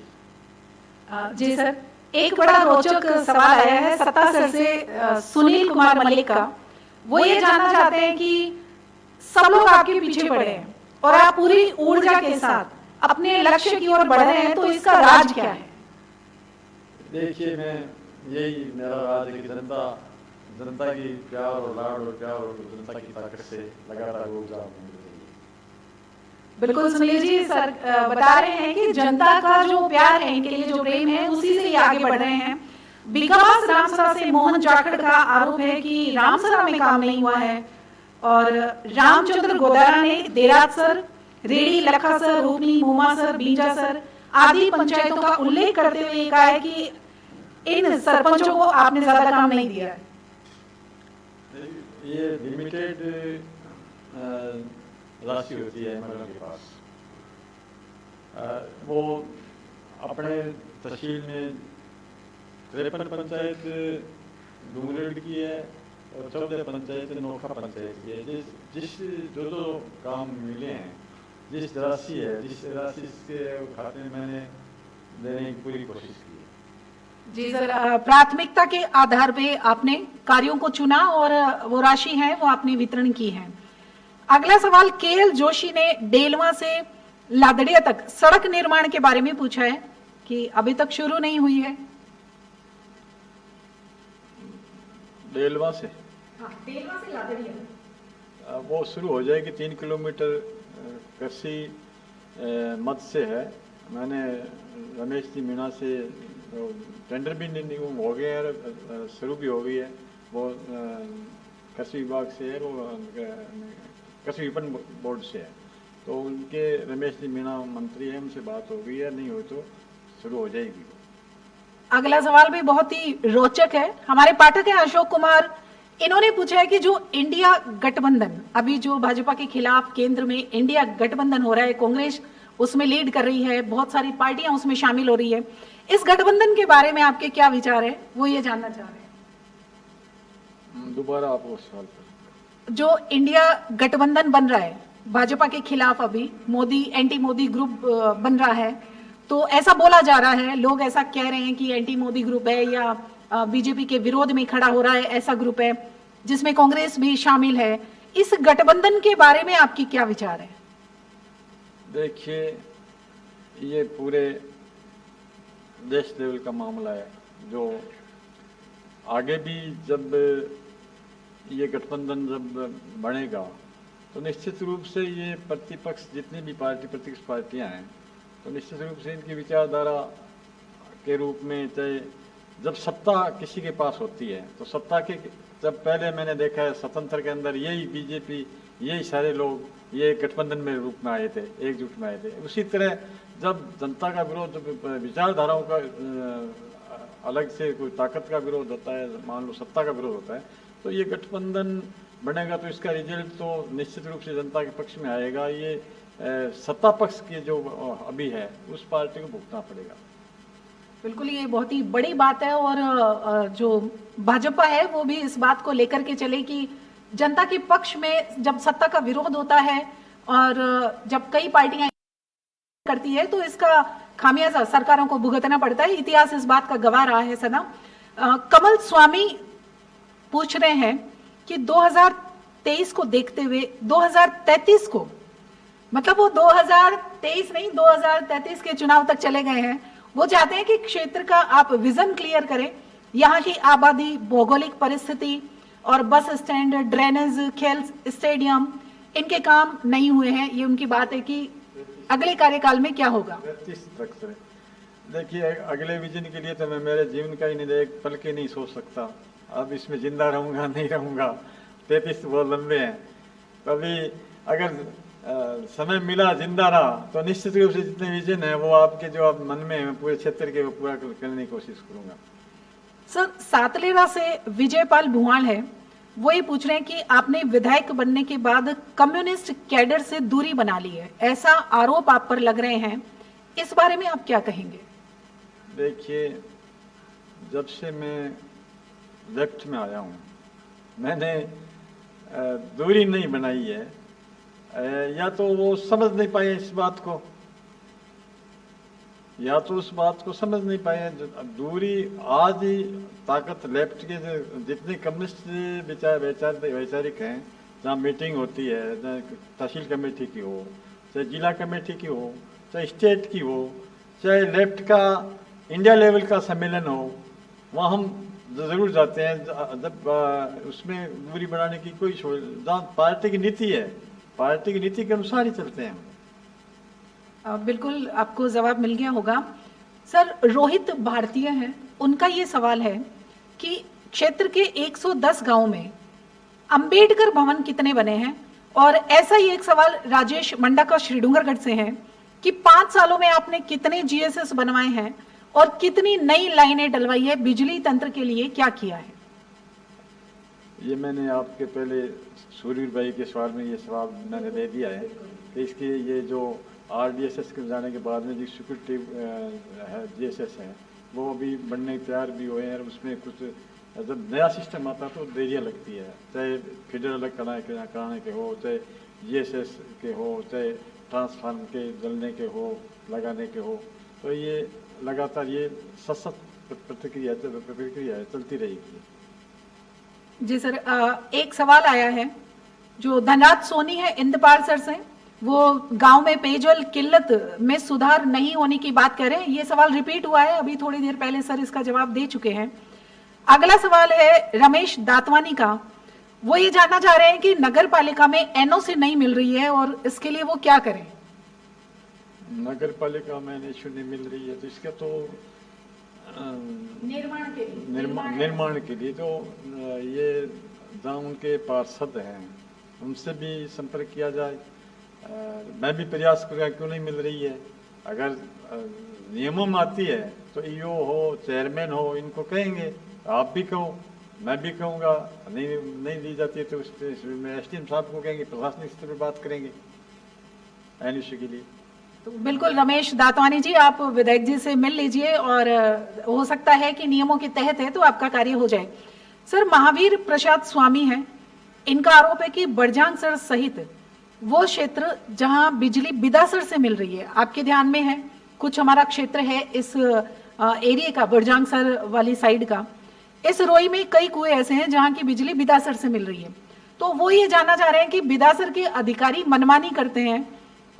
है। जी सर, एक बड़ा रोचक सवाल आया है सत्तासर से सुनील कुमार मलिक का। वो ये जानना चाहते हैं कि सब लोग आपके पीछे पड़े हैं और आप पूरी ऊर्जा के साथ अपने लक्ष्य की ओर बढ़ रहे हैं, तो इसका राज क्या है? देखिए मैं यही मेरा राज है कि जनता की प्यार और लाड़ और प्यार और जनता की ताकत से लगातार ऊर्जा। बिल्कुल सुनील जी, सर बता रहे हैं कि जनता का जो प्यार है, इनके लिए जो प्रेम है उसी से ये आगे बढ़ रहे हैं। बिकाबास रामसरा से मोहन जाखड़ का आरोप है कि रामसरा में काम नहीं हुआ है और रामचंद्र गोदारा ने देरात सर, रेडी लखा सर, रूपनी भूमा सर, बीजा सर आदि पंचायतों का उल्लेख करते हुए कहा है कि इन सरपंचों को आपने ज्यादा काम नहीं दिया है। ये लिमिटेड राशि होती है एमएलए के पास। वो अपने तहसील में 53 पंचायत डूंगरेड की है और 14 पंचायत नोखा पंचायत की है। जिस जो काम मिले हैं, जिस राशि के खाते में मैंने देने की पूरी कोशिश की है। जी सर, प्राथमिकता के आधार पे आपने कार्यों को चुना और वो राशि है वो आपने वितरण की है। अगला सवाल केएल जोशी ने डेलवा से लादड़िया तक सड़क निर्माण के बारे में पूछा है कि अभी तक शुरू नहीं हुई है। डेलवा से डेलवा से लादड़िया वो शुरू हो जाएगी। 3 किलोमीटर कृषि मध्य से है। मैंने रमेश जी मीणा से टेंडर भी नहीं हो गए हैं, शुरू भी हो गई है। वो कृषि विभाग से है, वो कृषि विपणन बोर्ड से है। तो उनके रमेश जी मीणा मंत्री है, उनसे बात हो गई है, नहीं हो तो शुरू हो जाएगी। अगला सवाल भी बहुत ही रोचक है। हमारे पाठक है अशोक कुमार, इन्होंने पूछा है कि जो इंडिया गठबंधन, अभी जो भाजपा के खिलाफ केंद्र में इंडिया गठबंधन हो रहा है, कांग्रेस उसमें लीड कर रही है, बहुत सारी पार्टियां उसमें शामिल हो रही है, इस गठबंधन के बारे में आपके क्या विचार है, वो ये जानना चाह रहे हैं। दोबारा आप उस सवाल पर। जो इंडिया गठबंधन बन रहा है भाजपा के खिलाफ, अभी मोदी एंटी मोदी ग्रुप बन रहा है, तो ऐसा बोला जा रहा है, लोग ऐसा कह रहे हैं कि एंटी मोदी ग्रुप है या बीजेपी के विरोध में खड़ा हो रहा है, ऐसा ग्रुप है जिसमें कांग्रेस भी शामिल है। इस गठबंधन के बारे में आपकी क्या विचार है? देखिए, ये पूरे देश लेवल का मामला है। जो आगे भी जब ये गठबंधन जब बनेगा तो निश्चित रूप से ये प्रतिपक्ष जितनी भी प्रतिपक्ष पार्टियां हैं, तो निश्चित रूप से इनकी विचारधारा के रूप में, चाहे जब सत्ता किसी के पास होती है तो सत्ता के, जब पहले मैंने देखा है स्वतंत्र के अंदर यही बीजेपी, यही सारे लोग ये गठबंधन में रूप में आए थे, एकजुट में आए थे। उसी तरह जब जनता का विरोध, विचारधाराओं का अलग से कोई ताकत का विरोध होता है, मान लो सत्ता का विरोध होता है, तो ये गठबंधन बनेगा तो इसका रिजल्ट तो निश्चित रूप से जनता के पक्ष में आएगा। ये सत्ता पक्ष के जो अभी है उस पार्टी को भुगतना पड़ेगा। बिल्कुल, ये बहुत ही बड़ी बात है और जो भाजपा है वो भी इस बात को लेकर के चले कि जनता के पक्ष में जब सत्ता का विरोध होता है और जब कई पार्टियां करती है तो इसका खामियाजा सरकारों को भुगतना पड़ता है। इतिहास इस बात का गवाह रहा है सदा। कमल स्वामी पूछ रहे हैं कि 2023 को देखते हुए 2033 को, मतलब वो 2023 नहीं 2033 के चुनाव तक चले गए हैं, वो चाहते हैं कि क्षेत्र का आप विजन क्लियर करें। यहाँ की आबादी, भौगोलिक परिस्थिति और बस स्टैंड, ड्रेनेज, खेल स्टेडियम, इनके काम नहीं हुए हैं। ये उनकी बात है कि अगले कार्यकाल में क्या होगा। 33 तक से देखिए, अगले विजन के लिए तो मैं मेरे जीवन का ही नहीं, एक पल के नहीं सोच सकता। अब इसमें जिंदा रहूंगा नहीं रहूंगा, 33 बहुत लंबे हैं। कभी अगर समय मिला, जिंदा रहा, तो निश्चित रूप से जितने विजन है वो आपके जो आप मन में है पूरे क्षेत्र के वो पूरा करने की कोशिश करूंगा। सर, सातलेरा से विजयपाल भुआल है, वो ये पूछ रहे हैं कि आपने विधायक बनने के बाद कम्युनिस्ट कैडर से दूरी बना ली है, ऐसा आरोप आप पर लग रहे हैं, इस बारे में आप क्या कहेंगे? देखिए, जब से मैं लेफ्ट में आया हूँ, मैंने दूरी नहीं बनाई है, या तो वो समझ नहीं पाए इस बात को, या तो उस बात को समझ नहीं पाए। दूरी आज ही ताकत लेफ्ट के जितने कम्युनिस्ट वैचारिक हैं, जहाँ मीटिंग होती है, चाहे तहसील कमेटी की हो, चाहे जिला कमेटी की हो, चाहे स्टेट की हो, चाहे लेफ्ट का इंडिया लेवल का सम्मेलन हो, वहाँ हम जरूर जाते हैं। जब उसमें दूरी बढ़ाने की कोई जहाँ पार्टी की नीति है, पार्टी की नीति के अनुसार ही चलते हैं। बिल्कुल, आपको जवाब मिल गया होगा। सर, रोहित भारतीय हैं, उनका ये सवाल है कि क्षेत्र के 110 गांव में अंबेडकर भवन कितने बने हैं, और ऐसा ही एक सवाल राजेश मंडाका श्रीडूंगरगढ़ से है कि 5 सालों में आपने कितने जीएसएस बनवाए हैं और कितनी नई लाइनें डलवाई है, बिजली तंत्र के लिए क्या किया है? ये मैंने आपके पहले सूर्य भाई के सवाल में ये सवाल मैंने दे दिया है कि इसके ये जो RDSS के जाने के बाद में जो सिक्योरिटी है GSS है वो अभी बनने तैयार भी हुए हैं। उसमें कुछ जब नया सिस्टम आता तो देरियाँ लगती है, चाहे फीडर अलग कराने के हो, चाहे GSS के हो, चाहे ट्रांसफार्म के जलने के हो, लगाने के हो, तो ये लगातार ये सतत प्रतिक्रिया चलती रहेगी। जी सर, एक सवाल आया है जो धनराज सोनी है इंदपाल सर से, वो गांव में पेयजल किल्लत में सुधार नहीं होने की बात कर रहे हैं। ये सवाल रिपीट हुआ है, अभी थोड़ी देर पहले सर इसका जवाब दे चुके हैं। अगला सवाल है रमेश दातवानी का, वो ये जानना चाह रहे हैं कि नगर पालिका में NOC नहीं मिल रही है और इसके लिए वो क्या करें। नगर पालिका में NOC नहीं मिल रही है तो इसका तो निर्माण के लिए तो ये जहाँ उनके पार्षद हैं उनसे भी संपर्क किया जाए। मैं भी प्रयास करूँगा, क्यों नहीं मिल रही है। अगर नियमों में आती है तो EO हो, चेयरमैन हो, इनको कहेंगे, आप भी कहो, मैं भी कहूँगा। नहीं दी जाती है तो उसमें SDM साहब को कहेंगे, प्रशासनिक स्तर पर बात करेंगे NOC के लिए। तो बिल्कुल रमेश दातवानी जी, आप विधायक जी से मिल लीजिए और हो सकता है कि नियमों के तहत है तो आपका कार्य हो जाए। सर, महावीर प्रसाद स्वामी हैं, इनका आरोप है कि बड़जांगसर सहित वो क्षेत्र जहां बिजली बिदासर से मिल रही है, आपके ध्यान में है, कुछ हमारा क्षेत्र है इस एरिया का, बड़जांगसर वाली साइड का, इस रोई में कई कुएं ऐसे हैं जहां की बिजली बिदासर से मिल रही है। तो वो ये जानना चाह रहे हैं कि बिदासर के अधिकारी मनमानी करते हैं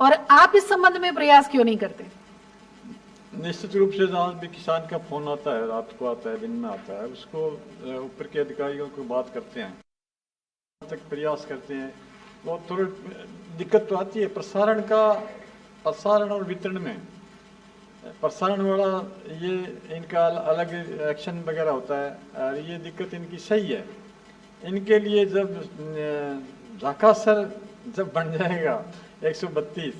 और आप इस संबंध में प्रयास क्यों नहीं करते। निश्चित रूप से जहाँ भी किसान का फोन आता है, रात को आता है, दिन में आता है, उसको ऊपर के अधिकारियों को बात करते हैं, तक प्रयास करते हैं। वो थोड़ी दिक्कत तो आती है प्रसारण और वितरण में। प्रसारण वाला ये इनका अलग एक्शन वगैरह होता है और ये दिक्कत इनकी सही है। इनके लिए जब झाकासर जब बन जाएगा 132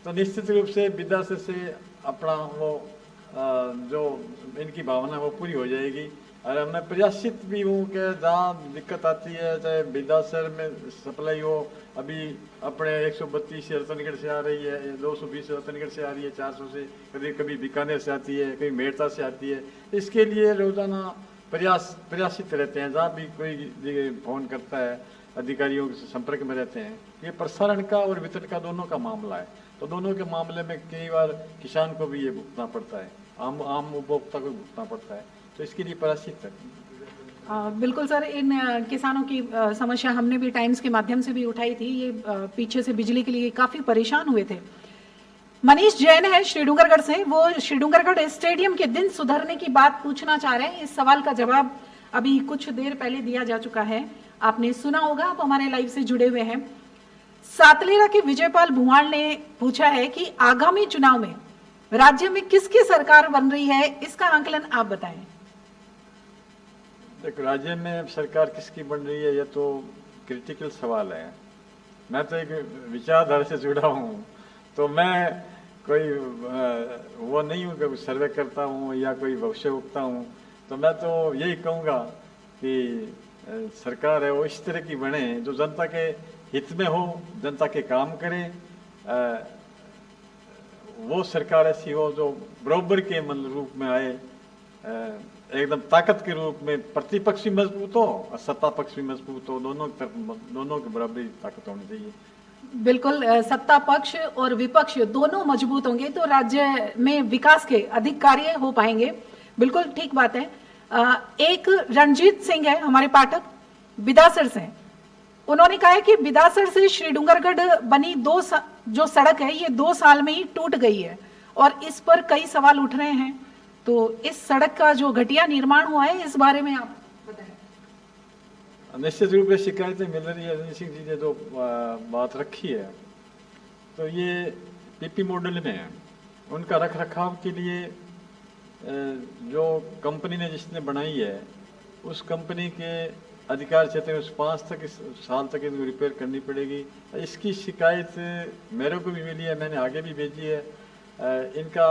तो निश्चित रूप से बिदासर से अपना वो जो इनकी भावना वो पूरी हो जाएगी। और मैं प्रयासित भी हूँ कि जहाँ दिक्कत आती है, चाहे बिदासर में सप्लाई हो, अभी अपने 132 से रतनगढ़ से आ रही है, 220 से रतनगढ़ से आ रही है, 400 से कभी बीकानेर से आती है, कभी मेड़ता से आती है। इसके लिए रोजाना प्रयासित रहते हैं। जहाँ भी कोई फोन करता है, अधिकारियों के संपर्क में रहते हैं। ये प्रसारण का और वितरण का दोनों का मामला है, तो दोनों के मामले में कई बार किसान को भी ये भुगतना पड़ता है, आम उपभोक्ता को भुगतना पड़ता है, तो इसके लिए प्रयासित है। बिल्कुल सर, इन किसानों की समस्या हमने भी टाइम्स के माध्यम से भी उठाई थी। ये पीछे से बिजली के लिए काफी परेशान हुए थे। मनीष जैन है श्रीडूंगरगढ़ से, वो श्रीडूंगरगढ़ स्टेडियम के दिन सुधरने की बात पूछना चाह रहे हैं। इस सवाल का जवाब अभी कुछ देर पहले दिया जा चुका है, आपने सुना होगा, आप हमारे लाइव से जुड़े हुए हैं। सातलेरा के विजयपाल भुवाड़ ने पूछा है कि आगामी चुनाव में राज्य में किसकी सरकार बन रही है, इसका आंकलन आप बताएं। देखो, राज्य में सरकार किसकी बन रही है, यह तो क्रिटिकल सवाल है। मैं तो एक विचारधारा से जुड़ा हूँ, तो मैं कोई वो नहीं हूँ कि सर्वे करता हूँ या कोई भविष्य उगता हूँ। तो मैं तो यही कहूँगा कि सरकार है वो इस तरह की बने जो जनता के हित में हो, जनता के काम करे। वो सरकार ऐसी हो जो बराबर के रूप में आए, एकदम ताकत के रूप में प्रतिपक्ष भी मजबूत हो और सत्ता पक्ष भी मजबूत हो, दोनों की बराबरी ताकत होनी चाहिए। बिल्कुल, सत्ता पक्ष और विपक्ष दोनों मजबूत होंगे तो राज्य में विकास के अधिक कार्य हो पाएंगे। बिल्कुल ठीक बात है। एक रणजीत सिंह है हमारे पाठक, बिदासर से, उन्होंने कहा है कि बिदासर से श्रीडूंगरगढ़ बनी जो सड़क है ये 2 साल में ही टूट गई है और इस पर कई सवाल उठ रहे हैं। तो इस सड़क का जो घटिया निर्माण हुआ है, इस बारे में आप बताएं। निश्चित रूप से शिकायतें मिल रही है। रणजीत सिंह जी ने जो बात रखी है, तो ये PP मॉडल में है। उनका रख रखाव के लिए जो कंपनी ने जिसने बनाई है, उस कंपनी के अधिकार क्षेत्र में उस 5 साल तक इनको रिपेयर करनी पड़ेगी। इसकी शिकायत मेरे को भी मिली है, मैंने आगे भी भेजी है। इनका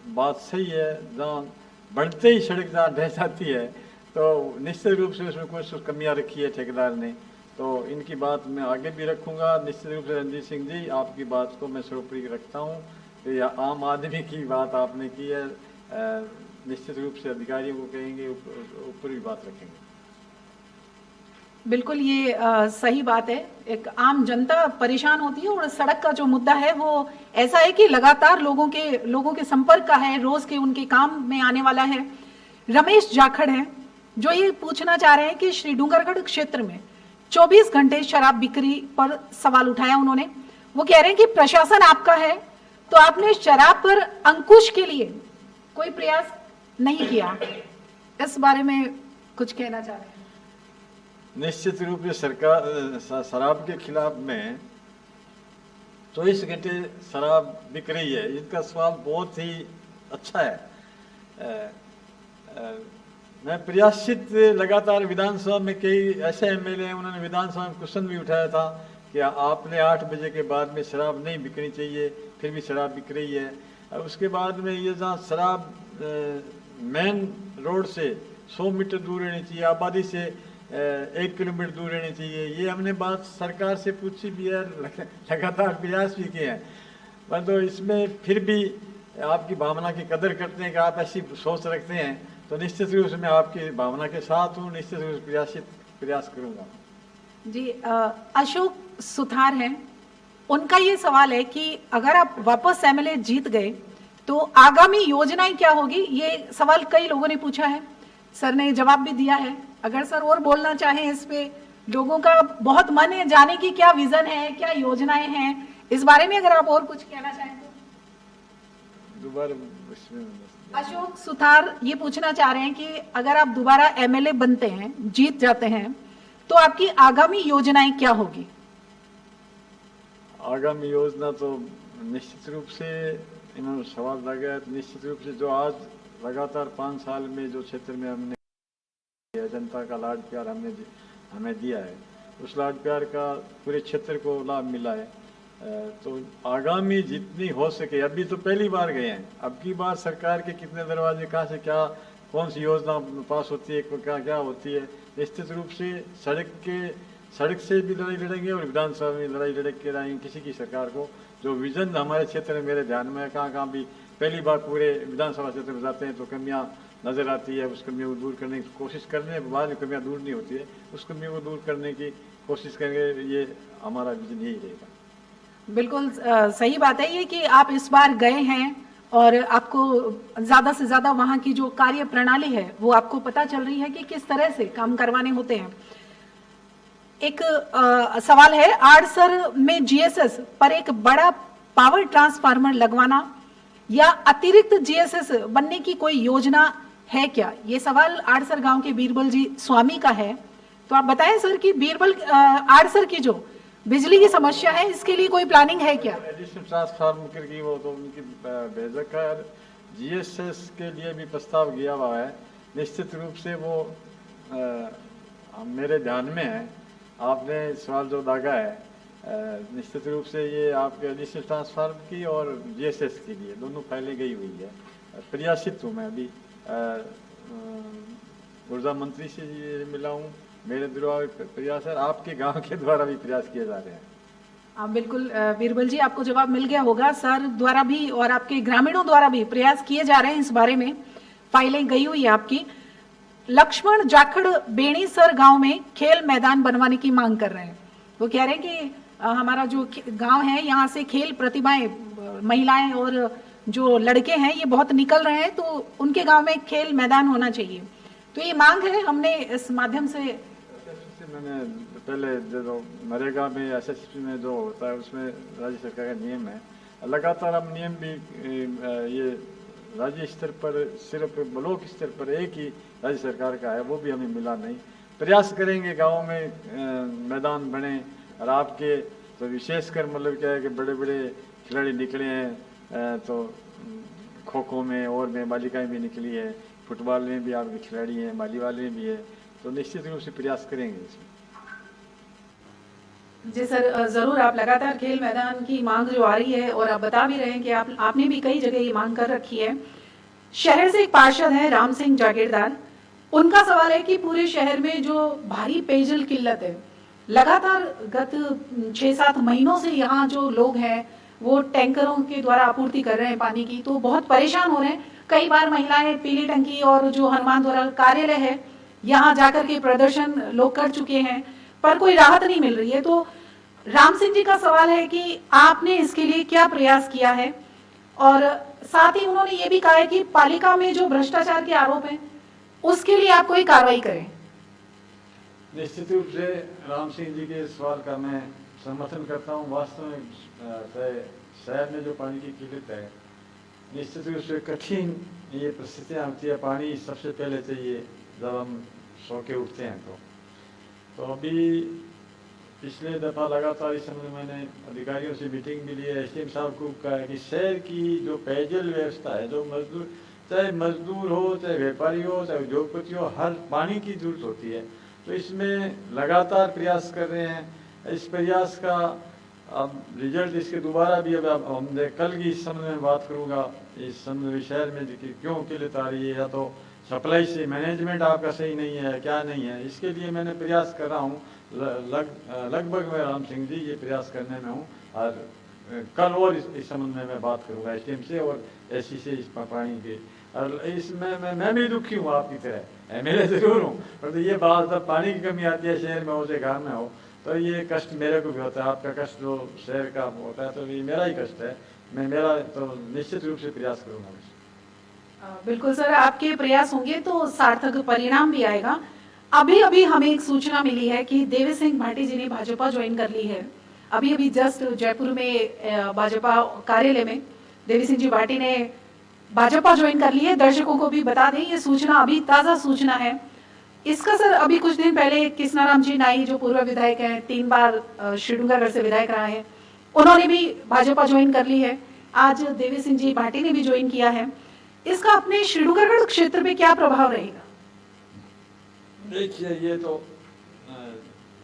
बात सही है, जहाँ बढ़ते ही सड़क जहाँ ढह जाती है तो निश्चित रूप से उसमें कुछ कमियां रखी है ठेकेदार ने, तो इनकी बात मैं आगे भी रखूंगा। निश्चित रूप से रणजीत सिंह जी, आपकी बात को मैं सर्वोपरि रखता हूँ। तो यह आम आदमी की बात आपने की है, निश्चित रूप से अधिकारियों को कहेंगे, ऊपर भी बात रखेंगे। बिल्कुल, ये सही बात है। एक आम जनता परेशान होती है और सड़क का जो मुद्दा है वो ऐसा है कि लगातार लोगों के संपर्क का है, रोज के उनके काम में आने वाला है। रमेश जाखड़ हैं जो ये पूछना चाह रहे हैं कि श्री डूंगरगढ़ क्षेत्र में 24 घंटे शराब बिक्री पर सवाल उठाया उन्होंने। वो कह रहे हैं कि प्रशासन आपका है तो आपने शराब पर अंकुश के लिए कोई प्रयास नहीं किया। इस बारे में कुछ कहना चाह रहे हैं? निश्चित रूप से सरकार शराब के खिलाफ में 24 घंटे शराब बिक रही है, इनका सवाल बहुत ही अच्छा है। मैं प्रयासित लगातार विधानसभा में कई ऐसे एमएलए हैं, उन्होंने विधानसभा में क्वेश्चन भी उठाया था कि आपने 8 बजे के बाद में शराब नहीं बिकनी चाहिए, फिर भी शराब बिक रही है। उसके बाद में ये जहाँ शराब मेन रोड से 100 मीटर दूर रहनी चाहिए, आबादी से 1 किलोमीटर दूर रहनी चाहिए, ये हमने बात सरकार से पूछी भी है, लगातार प्रयास भी किए हैं, परंतु इसमें फिर भी आपकी भावना की कदर करते हैं कि आप ऐसी सोच रखते हैं, तो निश्चित रूप से मैं आपकी भावना के साथ हूँ, निश्चित रूप से प्रयास करूँगा। जी, अशोक सुथार हैं, उनका ये सवाल है कि अगर आप वापस एमएलए जीत गए तो आगामी योजनाएं क्या होगी। ये सवाल कई लोगों ने पूछा है, सर ने जवाब भी दिया है। अगर सर और बोलना चाहें इस पे, लोगों का बहुत मन है जाने की क्या विजन है, क्या योजनाएं हैं, इस बारे में अगर आप और कुछ कहना चाहें तो। दोबारा अशोक सुथार ये पूछना चाह रहे हैं कि अगर आप दोबारा एमएलए बनते हैं, जीत जाते हैं, तो आपकी आगामी योजनाएं क्या होगी? आगामी योजना तो निश्चित रूप से इन्होंने सवाल लगाया, तो निश्चित रूप से जो आज लगातार 5 साल में जो क्षेत्र में हमने जनता का लाड प्यार हमें दिया है, उस लाड प्यार का पूरे क्षेत्र को लाभ मिला है। तो आगामी जितनी हो सके, अभी तो पहली बार गए हैं, अब की बार सरकार के कितने दरवाजे, कहाँ से क्या, कौन सी योजना पास होती है, क्या होती है, निश्चित रूप से सड़क से भी लड़ाई लड़ेंगे और विधानसभा में लड़ाई लड़ के रहेंगे। किसी की सरकार को जो विजन हमारे क्षेत्र में मेरे ध्यान में है, कहाँ भी पहली बार पूरे विधानसभा क्षेत्र में जाते हैं तो कमियाँ नजर आती है, उस कमियों को दूर करने की कोशिश करने के बाद कमियाँ दूर नहीं होती है, उस कमियों को दूर करने की कोशिश करेंगे, ये हमारा विजन यही रहेगा। बिल्कुल सही बात है ये कि आप इस बार गए हैं और आपको ज्यादा से ज्यादा वहां की जो कार्य प्रणाली है वो आपको पता चल रही है कि किस तरह से काम करवाने होते हैं। एक सवाल है, आड़सर में जीएसएस पर एक बड़ा पावर ट्रांसफार्मर लगवाना या अतिरिक्त जीएसएस बनने की कोई योजना है क्या? ये सवाल आड़सर गांव के बीरबल जी स्वामी का है। तो आप बताएं सर कि बीरबल आड़सर की जो बिजली की समस्या है, इसके लिए कोई प्लानिंग है क्या? एडिशनल ट्रांसफार्मर की वो तो उनकी बेजक है, जीएसएस के लिए भी प्रस्ताव किया हुआ है। निश्चित रूप से वो मेरे ध्यान में है, आपने सवाल जो दागा है, निश्चित रूप से ये आपके एडिशनल ट्रांसफार्मर की और जीएसएस के लिए दोनों फाइलें गई हुई है। प्रयासित हूँ मैं अभी, ऊर्जा मंत्री से मिला हूँ, मेरे द्वारा प्रयास है, आपके गांव के द्वारा भी प्रयास किए जा रहे हैं। बिल्कुल बीरबल जी, आपको जवाब मिल गया होगा, सर द्वारा भी और आपके ग्रामीणों द्वारा भी प्रयास किए जा रहे हैं, इस बारे में फाइलें गई हुई है आपकी। लक्ष्मण जाखड़ बेणी सर गांव में खेल मैदान बनवाने की मांग कर रहे हैं। वो कह रहे हैं कि हमारा जो गांव है यहाँ से खेल प्रतिभाएं, महिलाएं और जो लड़के हैं ये बहुत निकल रहे हैं, तो उनके गांव में खेल मैदान होना चाहिए। तो ये मांग है, हमने इस माध्यम से मैंने पहले जो नरेगा में एसएसपी में जो होता है उसमें राज्य सरकार का नियम है, लगातार हम नियम भी ये राज्य स्तर पर सिर्फ ब्लॉक स्तर पर एक ही राज्य सरकार का है, वो भी हमें मिला नहीं। प्रयास करेंगे गाँव में मैदान बने, और आपके तो विशेषकर मतलब क्या है कि बड़े बड़े खिलाड़ी निकले हैं, तो खो खो में और में बालिकाएं भी निकली है, फुटबॉल में भी आपके खिलाड़ी हैं, वॉलीबॉल में भी है, तो निश्चित रूप से प्रयास करेंगे इसमें। जी सर, जरूर। आप लगातार खेल मैदान की मांग जो आ रही है और आप बता भी रहे हैं कि आपने भी कई जगह ये मांग कर रखी है। शहर से एक पार्षद है राम सिंह जागीरदार, उनका सवाल है कि पूरे शहर में जो भारी पेयजल किल्लत है, लगातार गत 6-7 महीनों से यहाँ जो लोग हैं वो टैंकरों के द्वारा आपूर्ति कर रहे हैं पानी की, तो बहुत परेशान हो रहे हैं। कई बार महिलाएं पीली टंकी और जो हनुमान द्वारा कार्यालय है यहाँ जाकर के प्रदर्शन लोग कर चुके हैं, पर कोई राहत नहीं मिल रही है। तो राम सिंह जी का सवाल है कि आपने इसके लिए क्या प्रयास किया है, और साथ ही उन्होंने ये भी कहा है कि पालिका में जो भ्रष्टाचार के आरोप हैं उसके लिए आप कोई कार्रवाई करें। निश्चित रूप से राम सिंह जी के सवाल का मैं समर्थन करता हूँ। वास्तव में शहर में जो पानी की किल्लत है, निश्चित रूप से कठिन ये परिस्थितियाँ होती है। पानी सबसे पहले चाहिए जब हम सो के उठते हैं। तो अभी पिछले दफ़ा लगातार इस समय मैंने अधिकारियों से मीटिंग भी ली है। एसडीएम साहब को कहा है कि शहर की जो पेयजल व्यवस्था है, जो मजदूर, चाहे मजदूर हो, चाहे व्यापारी हो, चाहे उद्योगपति हो, हर पानी की जरूरत होती है। तो इसमें लगातार प्रयास कर रहे हैं। इस प्रयास का अब रिजल्ट इसके दोबारा भी अब हमने कल की इस संबंध में बात करूँगा। इस संबंध में शहर में क्यों किल्लत आ रही है, या तो सप्लाई से मैनेजमेंट आपका सही नहीं है, क्या नहीं है, इसके लिए मैंने प्रयास कर रहा हूँ। लगभग मैं राम सिंह जी ये प्रयास करने में हूँ, और कल और इस संबंध में मैं बात करूँगा एसडीएम से और एससी से इस पानी के। और इसमें मैं भी दुखी हूँ आपकी तरह, एमएलए जरूर हूँ, पर ये बात जब पानी की कमी आती है शहर में हो चाहे गाँव में हो, तो ये कष्ट मेरे को भी होता है। आपका कष्ट जो शहर का होता है, तो ये मेरा ही कष्ट है। मेरा तो निश्चित रूप से प्रयास करूँगा। बिल्कुल सर, आपके प्रयास होंगे तो सार्थक परिणाम भी आएगा। अभी अभी हमें एक सूचना मिली है कि देवी सिंह भाटी जी ने भाजपा ज्वाइन कर ली है। अभी अभी जस्ट जयपुर में भाजपा कार्यालय में देवी सिंह जी भाटी ने भाजपा ज्वाइन कर ली है। दर्शकों को भी बता दें, ये सूचना अभी ताजा सूचना है। इसका सर अभी कुछ दिन पहले कृष्णाराम जी नाई जो पूर्व विधायक हैं, 3 बार श्रीडूंगरगढ़ से विधायक रहा है, उन्होंने भी भाजपा ज्वाइन कर ली है। आज देवी सिंह जी भाटी ने भी ज्वाइन किया है। इसका अपने श्रीडूंगरगढ़ क्षेत्र में क्या प्रभाव रहेगा? देखिए, ये तो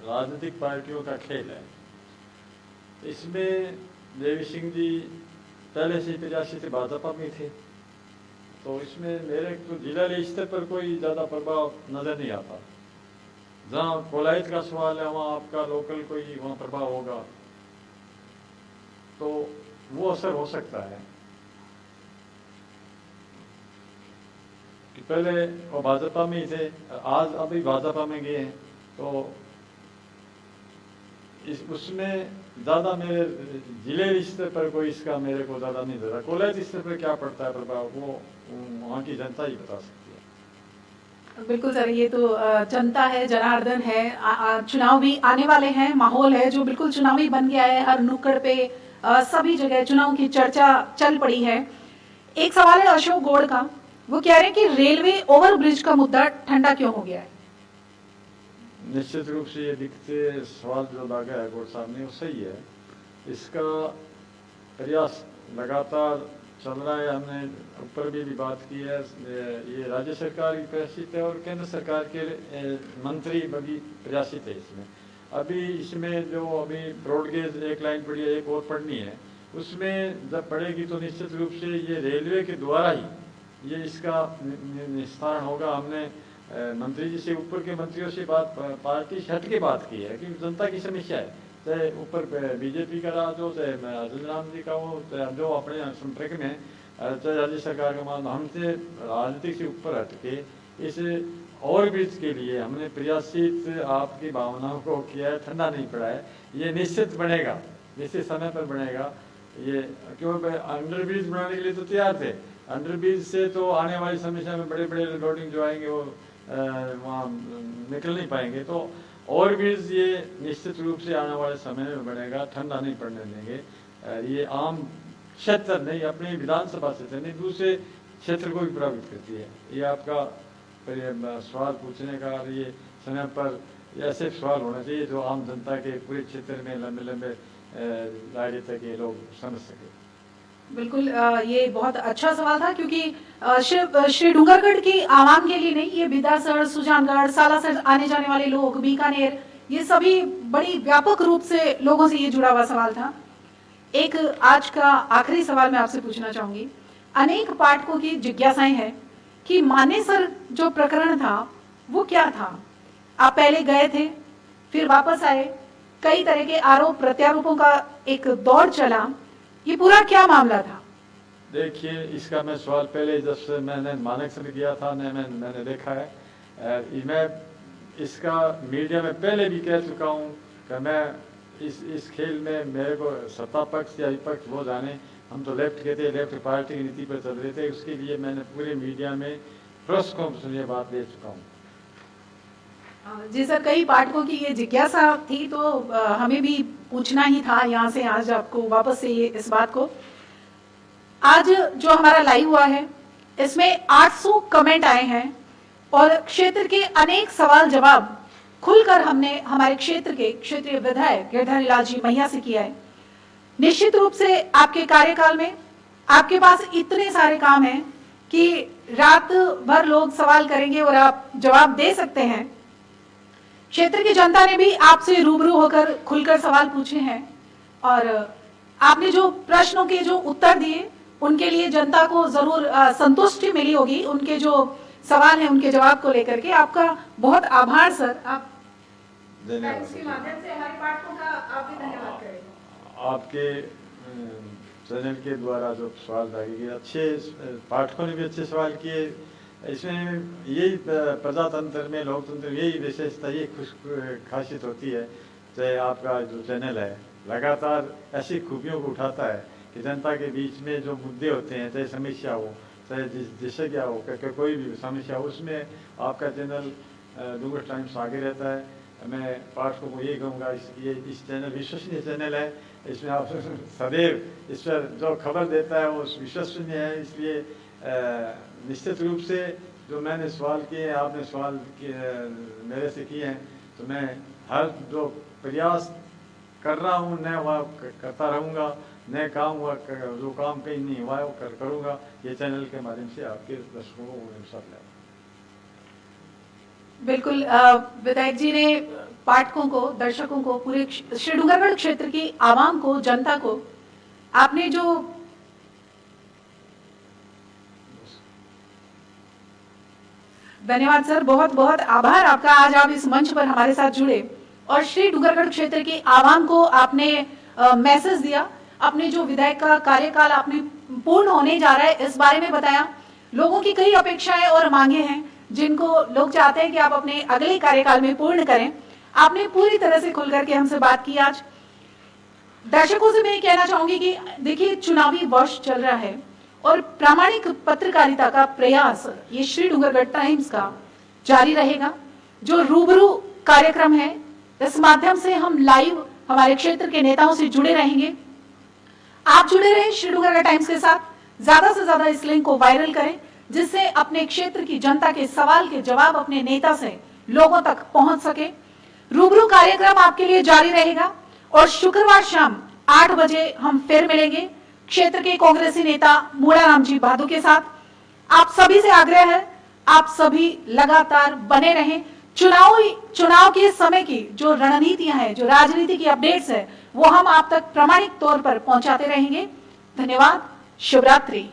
राजनीतिक पार्टियों का खेल है। इसमें देवी सिंह जी पहले से प्रयासी थे, भाजपा में थे, तो इसमें मेरे तो जिला स्तर पर कोई ज़्यादा प्रभाव नज़र नहीं आता। जहाँ कोलायत का सवाल है, वहाँ आपका लोकल कोई वहाँ प्रभाव होगा, तो वो असर हो सकता है। कि पहले वो भाजपा में ही थे, आज अभी भाजपा में गए हैं, तो उसमें ज़्यादा मेरे जिले स्तर पर कोई इसका मेरे को ज़्यादा नहीं दे रहा। कोलायत स्तर पर क्या पड़ता है प्रभाव, वो वहाँ की जनता ही बता सकती है। बिल्कुल सर, ये तो जनता है, जनार्दन है। चुनाव भी आने वाले हैं, माहौल है जो बिल्कुल चुनावी बन गया है। हर नुक्कड़ पे सभी जगह चुनाव की चर्चा चल पड़ी है। एक सवाल है अशोक गौड़ का, वो कह रहे हैं कि रेलवे ओवरब्रिज का मुद्दा ठंडा क्यों हो गया है? निश्चित रूप से ये दिखते सवाल जो लगा है गौड़ साहब ने, वो सही है। इसका प्रयास लगातार चल रहा है। हमने ऊपर भी बात की है। ये राज्य सरकार भी प्रयासित है और केंद्र सरकार के मंत्री भी प्रयासित है इसमें। अभी इसमें जो अभी ब्रॉडगेज एक लाइन पड़ी है, एक और पढ़नी है, उसमें जब पड़ेगी तो निश्चित रूप से ये रेलवे के द्वारा ही ये इसका निस्तारण होगा। हमने मंत्री जी से, ऊपर के मंत्रियों से बात, पार्टी से हट के बात की है कि जनता की समस्या है, चाहे ऊपर बीजेपी का राज हो, चाहे अर्जुन राम जी का हो, चाहे जो अपने संपर्क में, चाहे राज्य सरकार का मान, हमसे राजनीतिक से ऊपर हट के इस ओवरब्रिज के लिए हमने प्रयासित आपकी भावनाओं को किया है। ठंडा नहीं पड़ा है, ये निश्चित बनेगा, निश्चित समय पर बनेगा। ये क्यों अंडरब्रिज बनाने के लिए तो तैयार थे, अंडरब्रिज से तो आने वाली समस्या में बड़े बड़े लोडिंग जो आएंगे वो वहाँ निकल नहीं पाएंगे। तो ओवरब्रिज ये निश्चित रूप से आने वाले समय में बनेगा, ठंडा नहीं पड़ने देंगे। ये आम क्षेत्र नहीं, अपने विधानसभा क्षेत्र नहीं, दूसरे क्षेत्र को भी प्रभावित करती है। ये आपका सवाल पूछने का, और ये समय पर ऐसे सवाल होना चाहिए जो आम जनता के पूरे क्षेत्र में लंबे लंबे दायरे तक ये लोग समझ सके। बिल्कुल, ये बहुत अच्छा सवाल था, क्योंकि श्रीडूंगरगढ़ की आवाम के लिए नहीं, ये बिदासर, सुजानगढ़, सालासर आने जाने वाले लोग, बीकानेर, ये सभी बड़ी व्यापक रूप से लोगों से ये जुड़ा हुआ सवाल था। एक आज का आखिरी सवाल मैं आपसे पूछना चाहूंगी। अनेक पाठकों की जिज्ञासाएं हैं कि मानेसर जो प्रकरण था वो क्या था? आप पहले गए थे, फिर वापस आए, कई तरह के आरोप प्रत्यारोपों का एक दौर चला, ये पूरा क्या मामला था? देखिए, इसका मैं सवाल पहले जब से मैंने मानक से भी किया था, मैंने देखा है। मैं इसका मीडिया में पहले भी कह चुका हूँ कि मैं इस खेल में मेरे को सत्ता पक्ष या विपक्ष वो जाने, हम तो लेफ्ट के थे, लेफ्ट पार्टी की नीति पर चल रहे थे। उसके लिए मैंने पूरे मीडिया में प्रेस कॉन्फ्रेंस में ये बात ले चुका हूँ। जी सर, कई पाठकों की ये जिज्ञासा थी, तो हमें भी पूछना ही था यहाँ से आज आपको वापस से ये इस बात को। आज जो हमारा लाइव हुआ है इसमें 800 कमेंट आए हैं और क्षेत्र के अनेक सवाल जवाब खुलकर हमने हमारे क्षेत्र के क्षेत्रीय विधायक गिरधारी लाल जी मैया से किया है। निश्चित रूप से आपके कार्यकाल में आपके पास इतने सारे काम हैं कि रात भर लोग सवाल करेंगे और आप जवाब दे सकते हैं। क्षेत्र की जनता ने भी आपसे रूबरू होकर खुलकर सवाल पूछे हैं और आपने जो प्रश्नों के जो उत्तर दिए उनके लिए जनता को जरूर संतुष्टि मिली होगी। उनके जो सवाल हैं उनके जवाब को लेकर के आपका बहुत आभार सर। आप इसके माध्यम से हमारे पाठकों का आप भी धन्यवाद करें। आपके चैनल के द्वारा जो सवाल लाए गए, अच्छे पाठकों ने भी अच्छे सवाल किए। इसमें यही प्रजातंत्र में, लोकतंत्र में यही विशेषता, ये खासियत होती है। चाहे आपका जो चैनल है लगातार ऐसी खूबियों को उठाता है कि जनता के बीच में जो मुद्दे होते हैं, चाहे समस्या हो, चाहे जिससे क्या हो, कोई भी समस्या हो, उसमें आपका चैनल डूंगरगढ़ टाइम्स आगे रहता है। मैं पाठकों को यही कहूँगा, इस चैनल विश्वसनीय चैनल है। इसमें आप सदैव इस पर जो खबर देता है वो विश्वसनीय है। इसलिए निश्चित रूप से जो मैंने सवाल किए, आपने सवाल मेरे से किए हैं, तो मैं हर जो प्रयास कर रहा हूँ नया वह करता रहूँगा। नए काम हुआ, जो काम कहीं नहीं हुआ है वो करूँगा। ये चैनल के माध्यम से आपके दर्शकों को साथ लाऊंगा। बिल्कुल, विधायक जी ने पाठकों को, दर्शकों को, पूरे श्री डूंगरगढ़ क्षेत्र की आवाम को, जनता को आपने जो धन्यवाद सर, बहुत बहुत आभार आपका। आज आप इस मंच पर हमारे साथ जुड़े और श्री डूंगरगढ़ क्षेत्र की आवाम को आपने मैसेज दिया। अपने जो विधायक का कार्यकाल आपने पूर्ण होने जा रहा है इस बारे में बताया। लोगों की कई अपेक्षाएं और मांगे हैं जिनको लोग चाहते हैं कि आप अपने अगले कार्यकाल में पूर्ण करें। आपने पूरी तरह से खुल करके हमसे बात की। आज दर्शकों से मैं कहना चाहूंगी कि देखिए, चुनावी वर्ष चल रहा है और प्रामाणिक पत्रकारिता का प्रयास ये श्री डूंगरगढ़ टाइम्स का जारी रहेगा। जो रूबरू कार्यक्रम है, इस माध्यम से हम लाइव हमारे क्षेत्र के नेताओं से जुड़े रहेंगे। आप जुड़े रहें श्री डूंगरगढ़ टाइम्स के साथ। ज्यादा से ज्यादा इस लिंक को वायरल करें, जिससे अपने क्षेत्र की जनता के सवाल के जवाब अपने नेता से लोगों तक पहुंच सके। रूबरू कार्यक्रम आपके लिए जारी रहेगा और शुक्रवार शाम 8 बजे हम फिर मिलेंगे क्षेत्र के कांग्रेसी नेता मूड़ाराम जी भादु के साथ। आप सभी से आग्रह है, आप सभी लगातार बने रहें। चुनाव के समय की जो रणनीतियां हैं, जो राजनीति की अपडेट्स है, वो हम आप तक प्रामाणिक तौर पर पहुंचाते रहेंगे। धन्यवाद। शुभ रात्रि।